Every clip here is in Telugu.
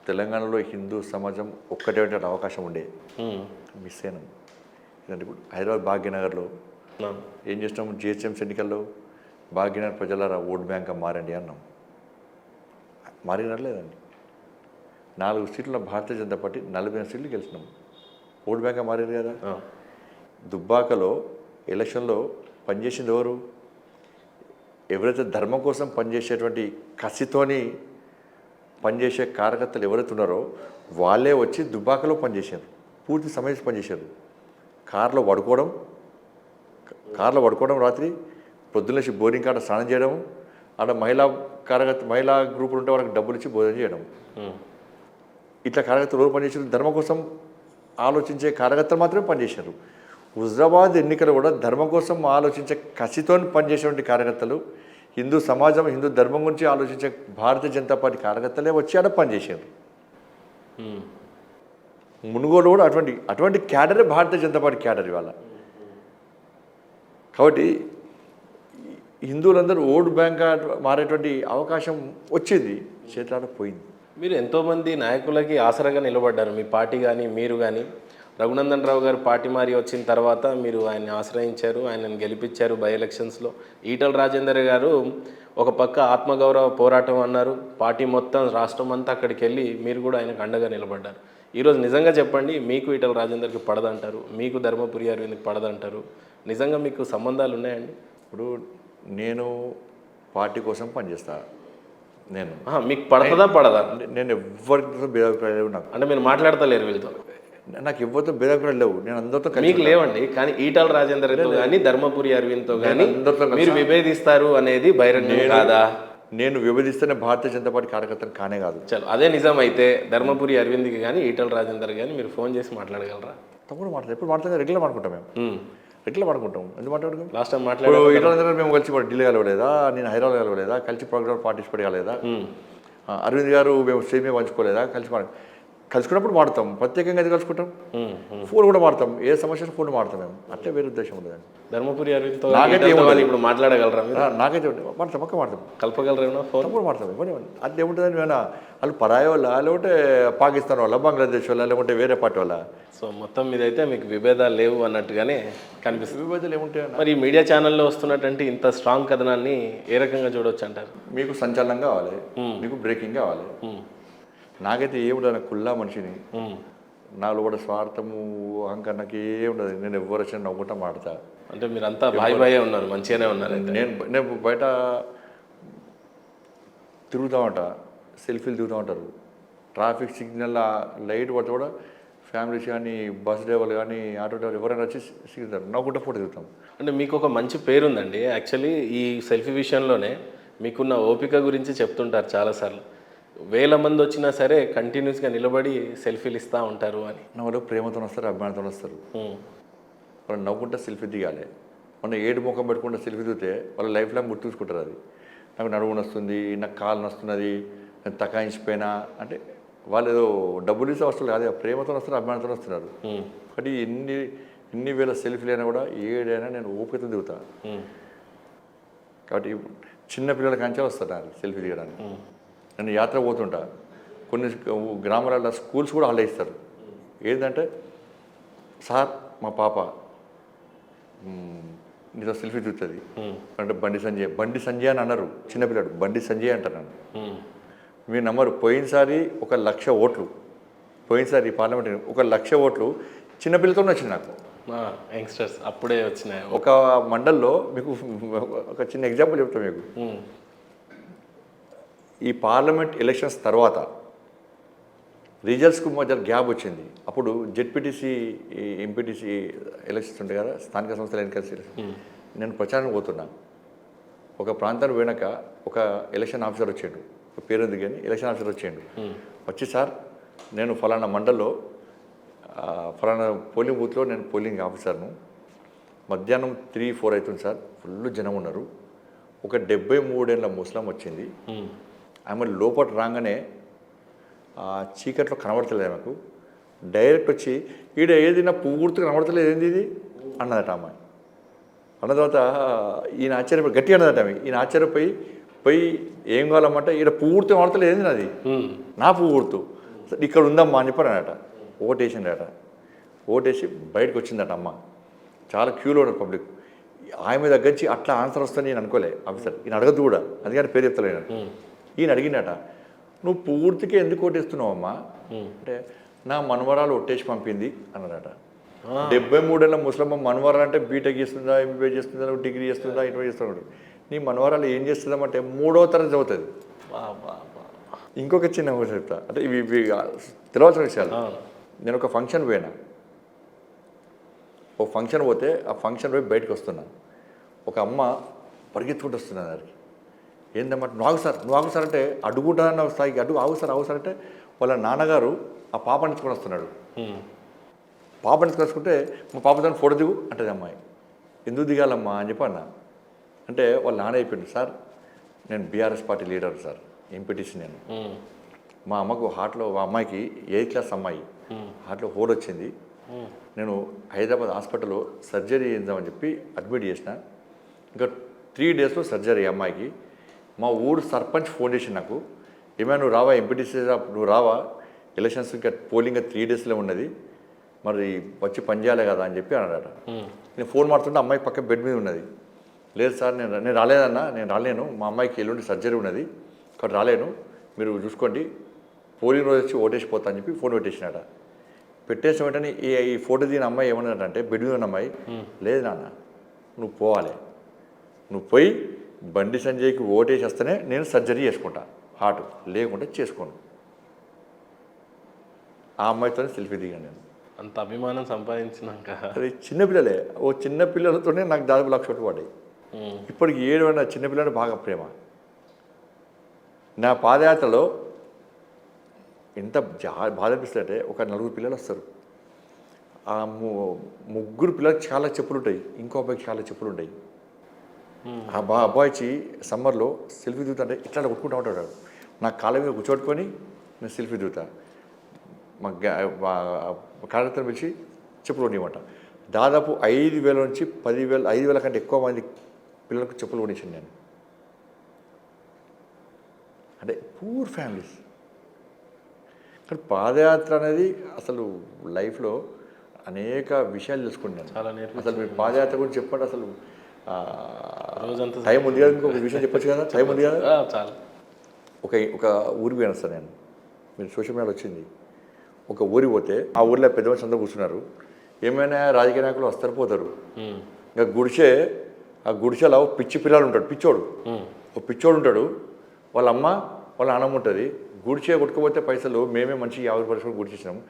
తెలంగాణలో హిందూ సమాజం ఒక్కటే అవకాశం ఉండే మిస్ అయినాం. ఎందుకంటే ఇప్పుడు హైదరాబాద్ భాగ్యనగర్లో ఏం చేసినాం, జిహెచ్ఎంసీ ఎన్నికల్లో భాగ్యనగర్ ప్రజలారా ఓట్ బ్యాంక్ మారండి అన్నాం. మారినట్లేదండి. 4 సీట్ల భారతీయ జనతా పార్టీ 40 సీట్లు గెలిచినాం. ఓట్ బ్యాంక్ మారారు కదా. దుబ్బాకలో ఎలక్షన్లో పనిచేసింది ఎవరు? ఎవరైతే ధర్మం కోసం పనిచేసేటువంటి కసితోని పనిచేసే కార్యకర్తలు ఎవరైతే ఉన్నారో వాళ్ళే వచ్చి దుబ్బాకలో పనిచేశారు. పూర్తి సమయం పనిచేశారు. కార్లో పడుకోవడం రాత్రి పొద్దున్నేసి బోరింగ్ కాడ స్నానం చేయడం, ఆడ మహిళా గ్రూపులు ఉంటే వాళ్ళకి డబ్బులు ఇచ్చి భోజనం చేయడం. ఇట్లా కార్యకర్తలు ఎవరు పనిచేశారు? ధర్మం కోసం ఆలోచించే కార్యకర్తలు మాత్రమే పనిచేశారు. హుజరాబాద్ ఎన్నికలు కూడా ధర్మం కోసం ఆలోచించే కసితో పనిచేసేటువంటి కార్యకర్తలు, హిందూ సమాజం హిందూ ధర్మం గురించి ఆలోచించే భారతీయ జనతా పార్టీ కార్యకర్తలే వచ్చి ఆడ పనిచేశారు. మునుగోలు కూడా అటువంటి క్యాడరే భారతీయ జనతా పార్టీ క్యాడర్ ఇవాళ. కాబట్టి హిందువులందరూ ఓటు బ్యాంక్ మారేటువంటి అవకాశం వచ్చింది, చేతులాడ పోయింది. మీరు ఎంతోమంది నాయకులకి ఆసరాగా నిలబడ్డారు. మీ పార్టీ కానీ మీరు కానీ. రఘునందన్ రావు గారు పార్టీ మారి వచ్చిన తర్వాత మీరు ఆయన్ని ఆశ్రయించారు, ఆయనను గెలిపించారు బై ఎలక్షన్స్లో. ఈటల రాజేందర్ గారు ఒక పక్క ఆత్మగౌరవ పోరాటం అన్నారు, పార్టీ మొత్తం రాష్ట్రం అంతా అక్కడికి వెళ్ళి మీరు కూడా ఆయనకు అండగా నిలబడ్డారు. ఈరోజు నిజంగా చెప్పండి, మీకు ఈటల రాజేందర్కి పడదంటారు, మీకు ధర్మపురి అరవింద్కి పడదంటారు, నిజంగా మీకు సంబంధాలు ఉన్నాయండి? ఇప్పుడు నేను పార్టీ కోసం పనిచేస్తాను. నేను మీకు పడదా? నేను ఎవరితో భేదాభిప్రాయాలు లేవు నాకు. అంటే మీరు మాట్లాడతలేరు వీళ్ళతో? నాకు ఎవరితో భేదాభిప్రాయాలు లేవు. నేను అందరితో మీకు లేవండి, కానీ ఈటల రాజేందర్తో కానీ ధర్మపురి అరవింద్తో కానీ మీరు విభేదిస్తారు అనేది బహిరంగం కాదా? నేను విభేదిస్తేనే భారతీయ జనతా పార్టీ కార్యకర్తలు కానే కాదు. చలో, అదే నిజం అయితే ధర్మపురి అరవింద్కి కానీ ఈటల రాజేందర్ కానీ మీరు ఫోన్ చేసి మాట్లాడగలరా? తప్పకుండా మాట్లాడతాం. ఎప్పుడు మాట్లాడతాం? రెగ్యులర్ మాట్లాడుకుంటాం మేము. రెగ్యులర్ మాట్లాడుకుంటాం. ఎందుకు మాట్లాడుకుంటాం? లాస్ట్ టైం మాట్లాడు ఈటల రాజేందర్ మేము కలిసి ఢిల్లీ కలవలేదా? నేను హైదరాబాద్ కలవలేదా? కలిసి ప్రోగ్రామ్ పార్టిసిపేట్ కాలేదా? అరవింద్ గారు మేము సేమే పంచుకోలేదా? కలుసుకున్నప్పుడు మాడతాం. ప్రత్యేకంగా ఎందుకు కలుసుకుంటాం? ఫోన్ కూడా మాడతాం. ఏ సమస్య ఫోన్ మాడతాం మేము. అట్లే వేరే ఉద్దేశం ఉండదండి. ధర్మపురి అరవింద్తో నాకైతే ఇప్పుడు మాట్లాడగలరా? నాకైతే మాడతాం, పక్క మాడతాం. కలపగలరా? ఫోన్ తప్పుడు మాడతాం. అది ఏముంటుందని ఏమైనా వాళ్ళు పరాయి వాళ్ళ, లేకుంటే పాకిస్తాన్ వాళ్ళ, బంగ్లాదేశ్ వాళ్ళ, లేకుంటే వేరే పార్టీ వాళ్ళ. సో మొత్తం మీద అయితే మీకు విభేదాలు లేవు అన్నట్టుగానే కనిపిస్తుంది. విభేదాలు ఏముంటాయి? మరి ఈ మీడియా ఛానల్లో వస్తున్నటువంటి ఇంత స్ట్రాంగ్ కథనాన్ని ఏ రకంగా చూడవచ్చు అంటారు? మీకు సంచలనం కావాలి, మీకు బ్రేకింగ్ కావాలి. నాకైతే ఏముండదు, కుల్లా మనిషిని. నాలో కూడా స్వార్థము అహంకారం నాకు ఏముండదు. నేను ఎవరు వచ్చినా నవ్వుకుంటా మాడతా. అంటే మీరంతా బాయ్ ఉన్నారు, మంచిగానే ఉన్నారు. నేను బయట తిరుగుతూ ఉంటా, సెల్ఫీలు దిగుతూ ఉంటారు. ట్రాఫిక్ సిగ్నల్ లైట్ పడితే కూడా ఫ్యామిలీస్ కానీ, బస్ డ్రైవర్లు కానీ, ఆటో డ్రైవర్లు ఎవరైనా వచ్చి సిగ్గుతారు, నవ్వుకుంటా ఫోటో దిగుతాం. అంటే మీకు ఒక మంచి పేరుందండి. యాక్చువల్లీ ఈ సెల్ఫీ విషయంలోనే మీకున్న ఓపిక గురించి చెప్తుంటారు చాలాసార్లు. 1000 మంది వచ్చినా సరే కంటిన్యూస్గా నిలబడి సెల్ఫీలు ఇస్తూ ఉంటారు అని. వాళ్ళు ప్రేమతో వస్తారు, అభిమానంతో వస్తారు. వాళ్ళు నవ్వుకుంటా సెల్ఫీ దిగాలి. మొన్న ఏడు ముఖం పెట్టుకుంటే సెల్ఫీ దిగితే వాళ్ళ లైఫ్ లాంగ్ గుర్తుంచుకుంటారు. అది నాకు నడువు నొస్తుంది, నాకు కాలు నొస్తున్నది, నేను తకాయించిపోయినా అంటే వాళ్ళు ఏదో డబ్బులు ఇస్తే వస్తున్నారు కాదు, ప్రేమతో వస్తారు, అభిమానంతో వస్తున్నారు. కాబట్టి ఎన్ని వేల సెల్ఫీలు అయినా కూడా ఏడైనా నేను ఓపికతో దిగుతా. కాబట్టి చిన్నపిల్లల కంచే వస్తారు నాకు సెల్ఫీ దిగడానికి. నేను యాత్ర పోతుంటా, కొన్ని గ్రామాలలో స్కూల్స్ కూడా హాలిడే ఇస్తారు. ఏంటంటే, సార్ మా పాప నీతో సెల్ఫీ దిగుతుంది అంటే బండి సంజయ్ అని అన్నారు. చిన్నపిల్లడు బండి సంజయ్ అంటారు నన్ను. మీరు నమ్మరు, పోయినసారి 1,00,000 ఓట్లు, పోయినసారి పార్లమెంట్ 1,00,000 ఓట్లు చిన్నపిల్లతోనే వచ్చింది నాకు. యంగ్స్టర్స్ అప్పుడే వచ్చినాయి. ఒక మండల్లో మీకు ఒక చిన్న ఎగ్జాంపుల్ చెప్తాను మీకు. ఈ పార్లమెంట్ ఎలక్షన్స్ తర్వాత రిజల్ట్స్కు మధ్య గ్యాప్ వచ్చింది. అప్పుడు జెడ్పీటీసీ, ఎంపీటీసీ ఎలక్షన్స్ ఉంటాయి కదా, స్థానిక సంస్థల ఎన్నికలు. నేను ప్రచారం పోతున్నా. ఒక ప్రాంతానికి పోయినాక ఒక ఎలక్షన్ ఆఫీసర్ వచ్చాడు, పేరుంది కానీ ఎలక్షన్ ఆఫీసర్ వచ్చాడు. వచ్చి, సార్ నేను ఫలానా మండల్లో ఫలానా పోలింగ్ బూత్లో నేను పోలింగ్ ఆఫీసర్ను, మధ్యాహ్నం 3-4 అవుతుంది సార్, ఫుల్ జనం ఉన్నారు. ఒక 73 ఏళ్ళ ముస్లిం వచ్చింది. ఆమె లోపల రాగానే చీకట్లో కనబడతలేదు ఆమెకు. డైరెక్ట్ వచ్చి, ఈడ ఏది నా పువ్వు గుర్తు కనబడతలేదు, ఏంది ఇది అన్నదట అమ్మాయి. అన్న తర్వాత ఈయన ఆశ్చర్యపోయి గట్టిగా అన్నదట ఆమె. ఈయన ఆశ్చర్యపోయి ఏం కావాలన్నమాట, ఈడ పువ్వు గుర్తు కనబడతలేదు, ఏంది నాది, నా పువ్వు గుర్తు. ఇక్కడ ఉందమ్మా అని చెప్పారు అన్నట. ఓటేసిండట. ఓటేసి బయటకు వచ్చిందట అమ్మ. చాలా క్యూలో ఉన్నారు పబ్లిక్. ఆమె దగ్గర నుంచి అట్లా ఆన్సర్ వస్తుందని నేను అనుకోలే ఆఫీసర్. ఈయన అడగద్దు కూడా, అందుకని పేరు చెప్తలేను. ఈయన అడిగినట, నువ్వు పూర్తిగా ఎందుకు ఓటేస్తున్నావు అమ్మా అంటే, నా మనవరాలు ఒట్టేసి పంపింది అన్నాడట. 73 ఏళ్ళ ముసలమ్మ మనవరాలు అంటే బీటెక్ చేస్తుందా, ఎంబీఏ చేస్తుందా, డిగ్రీ చేస్తుందా, ఇంటర్ చేస్తున్నాడు. నీ మనవరాలు ఏం చేస్తుందామంటే 3వ తరగతి చదువుతుంది. ఇంకొక చిన్న చెప్తా, అంటే ఇవి తెలియాల్సిన విషయాలు. నేను ఒక ఫంక్షన్ పోయినా. ఒక ఫంక్షన్ పోతే ఆ ఫంక్షన్ పోయి బయటకు వస్తున్నాను. ఒక అమ్మ పరిగెత్తుకుంటూ వస్తున్నాను దానికి. ఏందమ్మా నువ్వు ఆగు సార్ అంటే, అడుగుంటానన్న స్థాయికి ఆగు సార్ అంటే వాళ్ళ నాన్నగారు ఆ పాపని ఎత్తుకొని వస్తున్నాడు. పాపని ఎత్తుకొచ్చుకుంటే మా పాపతో ఫోటో దిగు అంటది అమ్మాయి. ఎందుకు దిగాలమ్మా అని చెప్పి అన్నా. అంటే వాళ్ళ నాన్న అయిపోయింది, సార్ నేను BRS party leader sir, MPTC నేను. మా అమ్మకు హార్ట్లో, మా అమ్మాయికి 8th క్లాస్ అమ్మాయి హార్ట్లో హోల్ వచ్చింది. నేను హైదరాబాద్ హాస్పిటల్లో సర్జరీ చేద్దామని చెప్పి అడ్మిట్ చేసిన. ఇంకా 3 డేస్లో సర్జరీ అమ్మాయికి. మా ఊరు సర్పంచ్ ఫోన్ చేసి నాకు, ఏమైనా నువ్వు రావా ఎంపీటీసీ, నువ్వు రావా, ఎలక్షన్స్ ఇంకా పోలింగ్ 3 డేస్లో ఉన్నది, మరి వచ్చి పని చేయాలి కదా అని చెప్పి అన్నాడట. నేను ఫోన్ మాడుతుంటే అమ్మాయి పక్క బెడ్ మీద ఉన్నది. లేదు సార్ నేను రాలేదన్నా, నేను రాలేను, మా అమ్మాయికి ఎల్లుండి సర్జరీ ఉన్నది, ఇక్కడ రాలేను, మీరు చూసుకోండి, పోలింగ్ రోజు వచ్చి ఓటేసిపోతా అని చెప్పి ఫోన్ పెట్టేసినాడ. పెట్టేసిన వెంటనే ఈ ఫోటో దిగిన అమ్మాయి ఏమన్నాడంటే, బెడ్ మీద ఉన్న అమ్మాయి, లేదు నాన్న నువ్వు పోవాలి, నువ్వు పోయి బండి సంజయ్కి ఓటేసి వస్తేనే నేను సర్జరీ చేసుకుంటా, హార్ట్ లేకుంటే చేసుకోను. ఆ అమ్మాయితో సెల్ఫీ దిగాను నేను. అంత అభిమానం సంపాదించినాక అది చిన్నపిల్లలే, ఓ చిన్న పిల్లలతోనే నాకు దాదాపు 1,00,000 కోట్లు పడ్డాయి. ఇప్పటికి 7 నా చిన్నపిల్లలు బాగా ప్రేమ. నా పాదయాత్రలో ఎంత బాధ అనిపిస్తుందంటే, ఒక 4 పిల్లలు వస్తారు. ఆ 3 పిల్లలకి చాలా చెప్పులు ఉంటాయి, ఇంకో అబ్బాయికి చాలా చెప్పులు ఉంటాయి. ఆ అబ్బాయికి సమ్మర్లో సెల్ఫీ దిగుతుంటే ఇట్లా కొట్టుకుంటూ ఉంటాడు. నా కాళ్ళ మీద కూర్చోట్టుకొని నేను సెల్ఫీ దిగుతా. మా కార్యకర్తలు పిలిచి చెప్పులు కొనివ్వమంట. దాదాపు 5,000 నుంచి 10,000, 5,000 కంటే ఎక్కువ మంది పిల్లలకు చెప్పులు కొనిచ్చాను నేను. అంటే పూర్ ఫ్యామిలీస్. కానీ పాదయాత్ర అనేది అసలు లైఫ్లో అనేక విషయాలు తెలుసుకున్నాను. చాలా అసలు మీరు పాదయాత్ర గురించి చెప్పండి. అసలు రోజంతా టైం ఉంది కదా, ఇంకొక విషయం చెప్పొచ్చు కదా, టైం ఉంది కదా. చాలా ఒక ఊరికి పోయినా సార్ నేను, మీరు సోషల్ మీడియాలో వచ్చింది. ఒక ఊరికి పోతే ఆ ఊరిలో పెద్ద మనిషి అందరూ కూర్చున్నారు. ఏమైనా రాజకీయ నాయకులు వస్తారు పోతారు. ఇంకా ఆ గుడిసెలో పిచ్చి పిల్లలు ఉంటాడు, పిచ్చోడు, ఒక పిచ్చోడు ఉంటాడు. వాళ్ళ అమ్మ వాళ్ళ నాన్నమ్మ ఉంటుంది. గుడిచే కొట్టుకుపోతే పైసలు మేమే మంచి 50 రూపాయలు గుడిచేసినాము,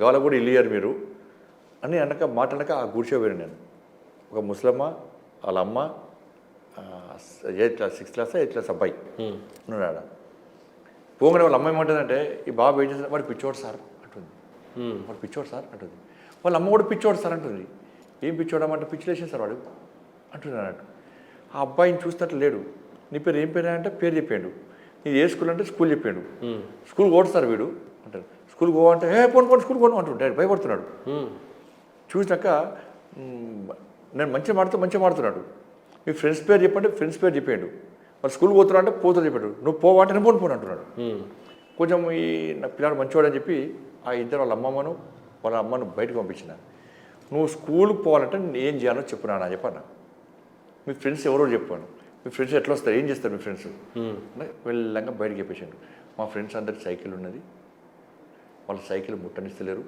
గవాళ్ళకు కూడా ఇల్లు ఇయ్యారు మీరు అని మాటనక ఆ గుడిచే పోయాను నేను. ఒక ముసలమ్మ, వాళ్ళ అమ్మ, 6th క్లాస్ 8th క్లాస్ అబ్బాయి ఉన్నాడు. పోగానే వాళ్ళ అమ్మ ఏమంటుందంటే, ఈ బాబు ఏం చేస్తారు, వాడు పిచ్చోడు సార్ అంటుంది. వాడు పిచ్చోడు సార్ అంటుంది. వాళ్ళ అమ్మ కూడా పిచ్చోడు సార్ అంటుంది. ఏం పిచ్చోడమంటే పిచ్చి లేచింది సార్ వాడు అంటున్నాడు అన్నట్టు. ఆ అబ్బాయిని చూసినట్లు లేడు. నీ పేరు ఏం పేరు అంటే పేరు చెప్పాడు. నీది ఏ స్కూల్ అంటే స్కూల్ చెప్పాడు. స్కూల్ ఓడుస్తారు వీడు అంటారు. స్కూల్ పో అంటే పోను స్కూల్ పోను అంటుంటాడు, భయపడుతున్నాడు. చూసినాక నేను మంచిగా మాడుతున్నాడు. మీ ఫ్రెండ్స్ పేరు చెప్పంటే ఫ్రెండ్స్ పేరు చెప్పాడు. వాళ్ళు స్కూల్ పోతున్నా అంటే పోతూ చెప్పాడు. నువ్వు పోవా అంటే నేను పోను అంటున్నాడు. కొంచెం నా పిల్లాడు మంచివాడు అని చెప్పి ఆ ఇద్దరు వాళ్ళ అమ్మను బయటకు పంపించిన. నువ్వు స్కూల్కి పోవాలంటే నేను ఏం చేయాలో చెప్పునా అని చెప్పాను. మీ ఫ్రెండ్స్ ఎవరో చెప్పాను. మీ ఫ్రెండ్స్ ఎట్లా వస్తారు, ఏం చేస్తారు మీ ఫ్రెండ్స్ వెళ్ళంగా బయటకు చెప్పేసాడు. మా ఫ్రెండ్స్ అందరికి సైకిల్ ఉన్నది, వాళ్ళ సైకిల్ ముట్టనిస్తలేరు,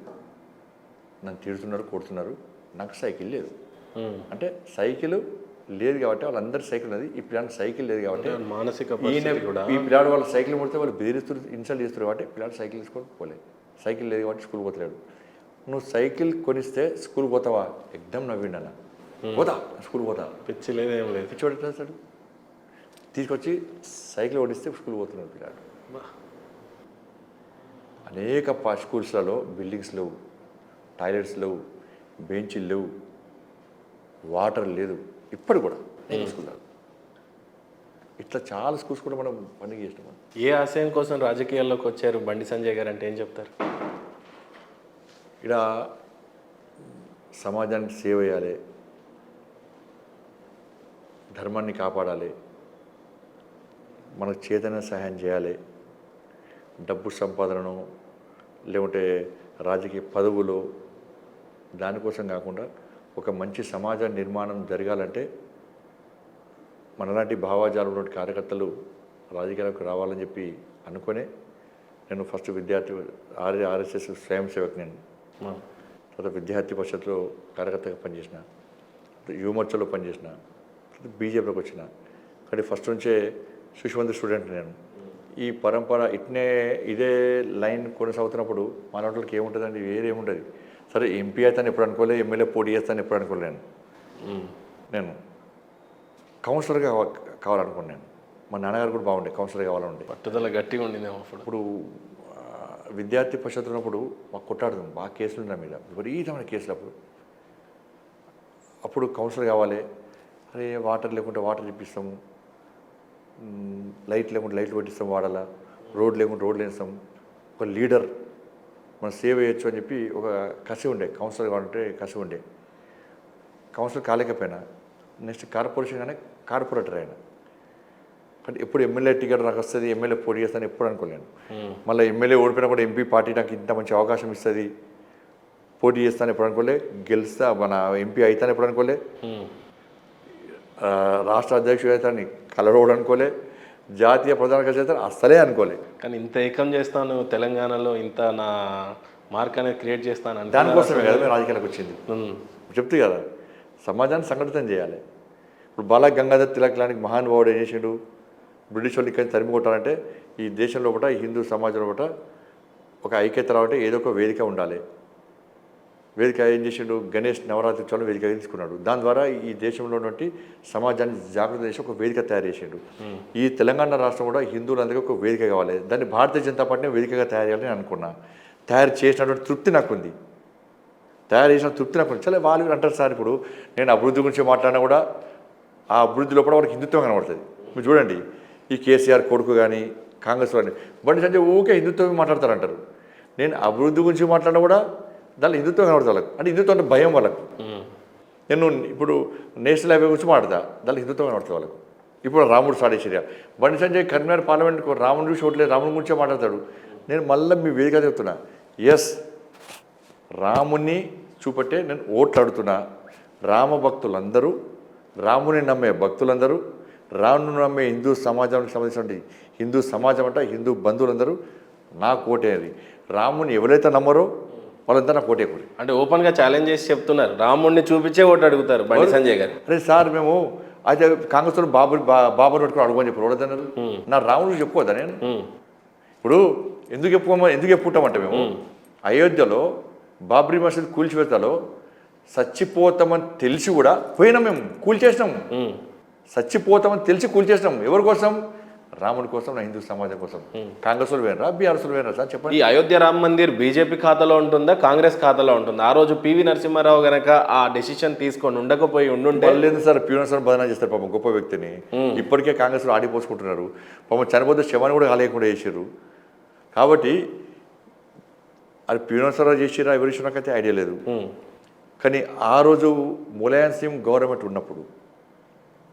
నన్ను తిడుతున్నారు, కొడుతున్నారు, నాకు సైకిల్ లేదు. అంటే సైకిల్ లేదు కాబట్టి వాళ్ళందరి సైకిల్ ఉన్నది, ఈ పిల్లాడికి సైకిల్ లేదు కాబట్టి మానసిక ఈ పిల్లాడు వాళ్ళ సైకిల్ ముడితే వాళ్ళు బెదిరిస్తారు, ఇన్సల్ట్ చేస్తారు కాబట్టి పిల్లాడు సైకిల్ తీసుకొని పోలేదు. సైకిల్ లేదు కాబట్టి స్కూల్ పోతలేడు. నువ్వు సైకిల్ కొనిస్తే స్కూల్ పోతావా? ఎగ్దమ్ నవ్విండు అన్న. పోతా స్కూల్ పోతా, పిచ్చి లేదేం లేదు. పిచ్చోడు ఎట్లా చేస్తాడు? తీసుకొచ్చి సైకిల్ ఓడిస్తే స్కూల్ పోతున్నాడు పిల్లాడు. అనేక స్కూల్స్లలో బిల్డింగ్స్ లేవు, టాయిలెట్స్ లేవు, బెంచీలు లేవు, వాటర్ లేదు. ఇప్పుడు కూడా స్కూల్లో ఇట్లా చాలా స్కూల్స్ కూడా మనం పండుగ చేసినాం. ఏ ఆశయం కోసం రాజకీయాల్లోకి వచ్చారు బండి సంజయ్ గారు అంటే ఏం చెప్తారు? ఇక్కడ సమాజానికి సేవ చేయాలి, ధర్మాన్ని కాపాడాలి, మనకు చేతన సహాయం చేయాలి, డబ్బు సంపాదనను లేకుంటే రాజకీయ పదవులు, దానికోసం కాకుండా ఒక మంచి సమాజ నిర్మాణం జరగాలంటే మనలాంటి భావాజాలం ఉన్నటువంటి కార్యకర్తలు రాజకీయాలకు రావాలని చెప్పి అనుకునే నేను ఫస్ట్ విద్యార్థి ఆర్ఎస్ఎస్ స్వయం సేవక్ నేను, తర్వాత విద్యార్థి పరిషత్లో కార్యకర్తగా పనిచేసిన, యువమోర్చాలో పనిచేసిన, బీజేపీలోకి వచ్చిన. కానీ ఫస్ట్ నుంచే శిశువంతు స్టూడెంట్ నేను. ఈ పరంపర ఇదే లైన్ కొనసాగుతున్నప్పుడు మన వాళ్ళకి ఏముంటుందండి, వేరేముంటుంది. సరే ఎంపీ అవుతాను ఎప్పుడు అనుకోలే, ఎమ్మెల్యే పోటీ చేస్తాను ఎప్పుడు అనుకోలేను. నేను కౌన్సిలర్గా కావాలనుకున్నాను. మా నాన్నగారు కూడా బాగుండే, కౌన్సిలర్ కావాలండి, పట్టుదల గట్టిగా ఉండింది. ఇప్పుడు విద్యార్థి పరిషత్ ఉన్నప్పుడు మాకు కొట్టాడుతాం, బాగా కేసులు ఉన్నాయి మీద, విపరీతమైన కేసులు. అప్పుడు కౌన్సిలర్ కావాలి, అరే వాటర్ లేకుంటే వాటర్ ఇప్పిస్తాము, లైట్ లేకుంటే లైట్లు పెట్టిస్తాం వాడాలా, రోడ్ లేకుంటే రోడ్లు వేస్తాం, ఒక లీడర్ మనం సేవ్ చేయొచ్చు అని చెప్పి ఒక కసి ఉండే. కౌన్సిలర్ కావాలంటే కసి ఉండే. కౌన్సిలర్ కాలేకపోయినా నెక్స్ట్ కార్పొరేషన్ కానీ కార్పొరేటర్ అయినా. అంటే ఎప్పుడు ఎమ్మెల్యే టికెట్ నాకు వస్తుంది, ఎమ్మెల్యే పోటీ చేస్తాను ఎప్పుడు అనుకోలేను. మళ్ళీ ఎమ్మెల్యే ఓడిపోయినా కూడా ఎంపీ పార్టీ నాకు ఇంత మంచి అవకాశం ఇస్తుంది, పోటీ చేస్తాను ఎప్పుడు అనుకోలే, గెలుస్తా మన ఎంపీ అవుతాను ఎప్పుడు అనుకోలే, రాష్ట్ర అధ్యక్షుడు అవుతాను కలవడం అనుకోలే, జాతీయ ప్రధాన కార్యదర్శి అవుతాను అస్సలే అనుకోలే. కానీ ఇంత ఏకం చేస్తాను తెలంగాణలో, ఇంత నా మార్క్ అనేది క్రియేట్ చేస్తాను అంటే దానికోసమే కదా మేము రాజకీయాలకు వచ్చింది. చెప్తే కదా సమాజాన్ని సంఘటితం చేయాలి. ఇప్పుడు బాలా గంగాధర్ తిలక్ లాంటి మహానుభావుడు ఏం చేసిండు, బ్రిటిష్ వాళ్ళు ఇక్కడి తరిమి కొట్టాలంటే ఈ దేశంలో ఒకట, ఈ హిందూ సమాజంలో ఒకట ఒక ఐక్యత రావాలంటే ఏదో ఒక వేదిక ఉండాలి. వేదిక ఏం చేసిండు, గణేష్ నవరాత్రి ఉత్సవాలు వేదిక తీసుకున్నాడు. దాని ద్వారా ఈ దేశంలో ఉన్నటువంటి సమాజాన్ని జాగ్రత్త చేసి ఒక వేదిక తయారు చేసిండు. ఈ తెలంగాణ రాష్ట్రం కూడా హిందువులందరికీ ఒక వేదిక కావాలి, దాన్ని భారతీయ జనతా పార్టీని వేదికగా తయారు చేయాలని అనుకున్నా. తయారు చేసినటువంటి తృప్తి నాకుంది, తయారు చేసిన తృప్తి నాకుంది. చాలా వాళ్ళు అంటారు సార్, ఇప్పుడు నేను అభివృద్ధి గురించి మాట్లాడినా కూడా ఆ అభివృద్ధిలో కూడా వాళ్ళకి హిందుత్వం కనబడుతుంది. మీరు చూడండి, ఈ కేసీఆర్ కొడుకు కానీ కాంగ్రెస్ కానీ బండి సంజయ్ ఊకే హిందుత్వం మాట్లాడతారంటారు. నేను అభివృద్ధి గురించి మాట్లాడినా కూడా దానిలో హిందుత్వం కనబడుతుంది వాళ్ళకి. అంటే హిందుత్వం అంటే భయం వాళ్ళకు. నేను ఇప్పుడు నేషనల్ హైవే గురించి మాట్లాడతా, దానిలో హిందుత్వం కనబడుతుంది వాళ్ళకు. ఇప్పుడు రాముడు సాడేశ్వర్య బండి సంజయ్ కరీంనగర్ పార్లమెంట్కి రాముడు చూసి ఓట్లేదు, రాముడి గురించే మాట్లాడతాడు. నేను మళ్ళీ మీ వేదిక చెప్తున్నా, ఎస్ రాముని చూపట్టే నేను ఓట్లు అడుగుతున్నా. రామ భక్తులందరూ, రాముని నమ్మే భక్తులందరూ, రాముని నమ్మే హిందూ సమాజానికి సంబంధించిన హిందూ సమాజం అంటే హిందూ బంధువులందరూ నాకు ఓటేది. రాముని ఎవరైతే నమ్మరో వాళ్ళంతా నాకు ఓటేకూడదు. అంటే ఓపెన్గా ఛాలెంజ్ చేసి చెప్తున్నారు, రాముడిని చూపించే ఓటు అడుగుతారు బండి సంజయ్ గారు. అరే సార్ మేము అయితే కాంగ్రెస్ బాబర్ పెట్టుకుని అడుగుని చెప్పి ఓడదన్నారు. నా రాముడు చెప్పుకోదా నేను? ఇప్పుడు ఎందుకు చెప్పుకుంటామంటే మేము అయోధ్యలో బాబ్రీ మసీద్ కూల్చివేతలో చచ్చిపోతామని తెలిసి కూడా పోయినాం, మేము కూల్చేసినాం. చచ్చిపోతామని తెలిసి కూల్చేసినాం. ఎవరి కోసం? రాముడి కోసం, నా హిందూ సమాజం కోసం. కాంగ్రెస్ వాళ్ళు వేనరా, బీఆర్ఎస్ వాళ్ళు వేనరా సార్ చెప్పండి. ఈ అయోధ్య రామ మందిర్ బీజేపీ ఖాతాలో ఉంటుందా, కాంగ్రెస్ ఖాతాలో ఉంటుందా? ఆ రోజు పివి నరసింహారావు గనక ఆ డెసిషన్ తీసుకొని ఉండకపోయి ఉండుంటే లేదు సార్. పివి నరసింహారావు బదనా చేస్తారు పాపం, గొప్ప వ్యక్తిని. ఇప్పటికే కాంగ్రెస్లో ఆడిపోసుకుంటున్నారు పాపం. చనిపోతే శవాన్ని కూడా కాలేయకుండా చేసారు. కాబట్టి అది పివి నరసింహారావు చేసిరా ఎవరు చేసినా నాకైతే ఐడియా లేదు. కానీ ఆ రోజు ములాయం సింగ్ గవర్నమెంట్ ఉన్నప్పుడు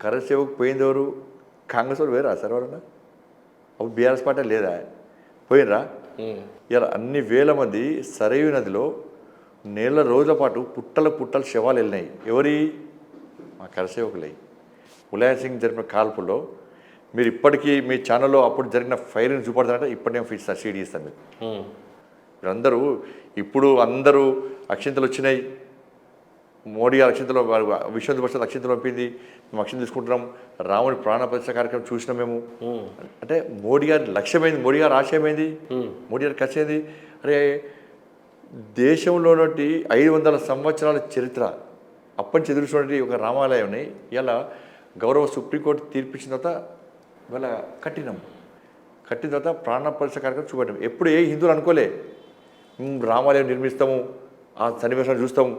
కరెంట్ సేవకు పోయింది ఎవరు? కాంగ్రెస్ వాళ్ళు వేరా సార్ ఎవరన్నా? అప్పుడు బీఆర్ఎస్ పార్టీ లేదా? పోయినరా? ఇలా అన్ని వేల మంది సరయూ నదిలో నెల రోజుల పాటు పుట్టల శవాలు వెళ్ళినాయి. ఎవరి? మా కరసేవకులై. ములాయం సింగ్ జరిపిన కాల్పుల్లో మీరు ఇప్పటికీ మీ ఛానల్లో అప్పుడు జరిగిన ఫైరింగ్ చూపడతారంటే ఇప్పటి నేను ఫీజు సబ్సిడీ ఇస్తాను మీరు. ఇప్పుడు అందరూ అక్షింతలు వచ్చినాయి. మోడీ అక్షింతలు, విశ్వ పరిషత్ అక్షింతలు పంపింది, మేము అక్షింత తీసుకుంటున్నాం. రాముడి ప్రాణ ప్రతిష్ఠ కార్యక్రమం చూసినాం మేము. అంటే మోడీ గారి లక్ష్యమైంది, మోడీ గారి ఆశయమైంది, మోడీ గారి ఖర్చు అయింది. అరే దేశంలో 500 సంవత్సరాల చరిత్ర అప్పటి నుంచి ఎదురుచున్నటువంటి ఒక రామాలయాన్ని ఇలా గౌరవ సుప్రీంకోర్టు తీర్పిచ్చిన తర్వాత ఇవాళ కట్టిన తర్వాత ప్రాణ ప్రతిష్ఠ కార్యక్రమం చూపెట్టాం. ఎప్పుడు ఏ హిందువులు అనుకోలే రామాలయం నిర్మిస్తాము, ఆ సన్నివేశాలు చూస్తాము,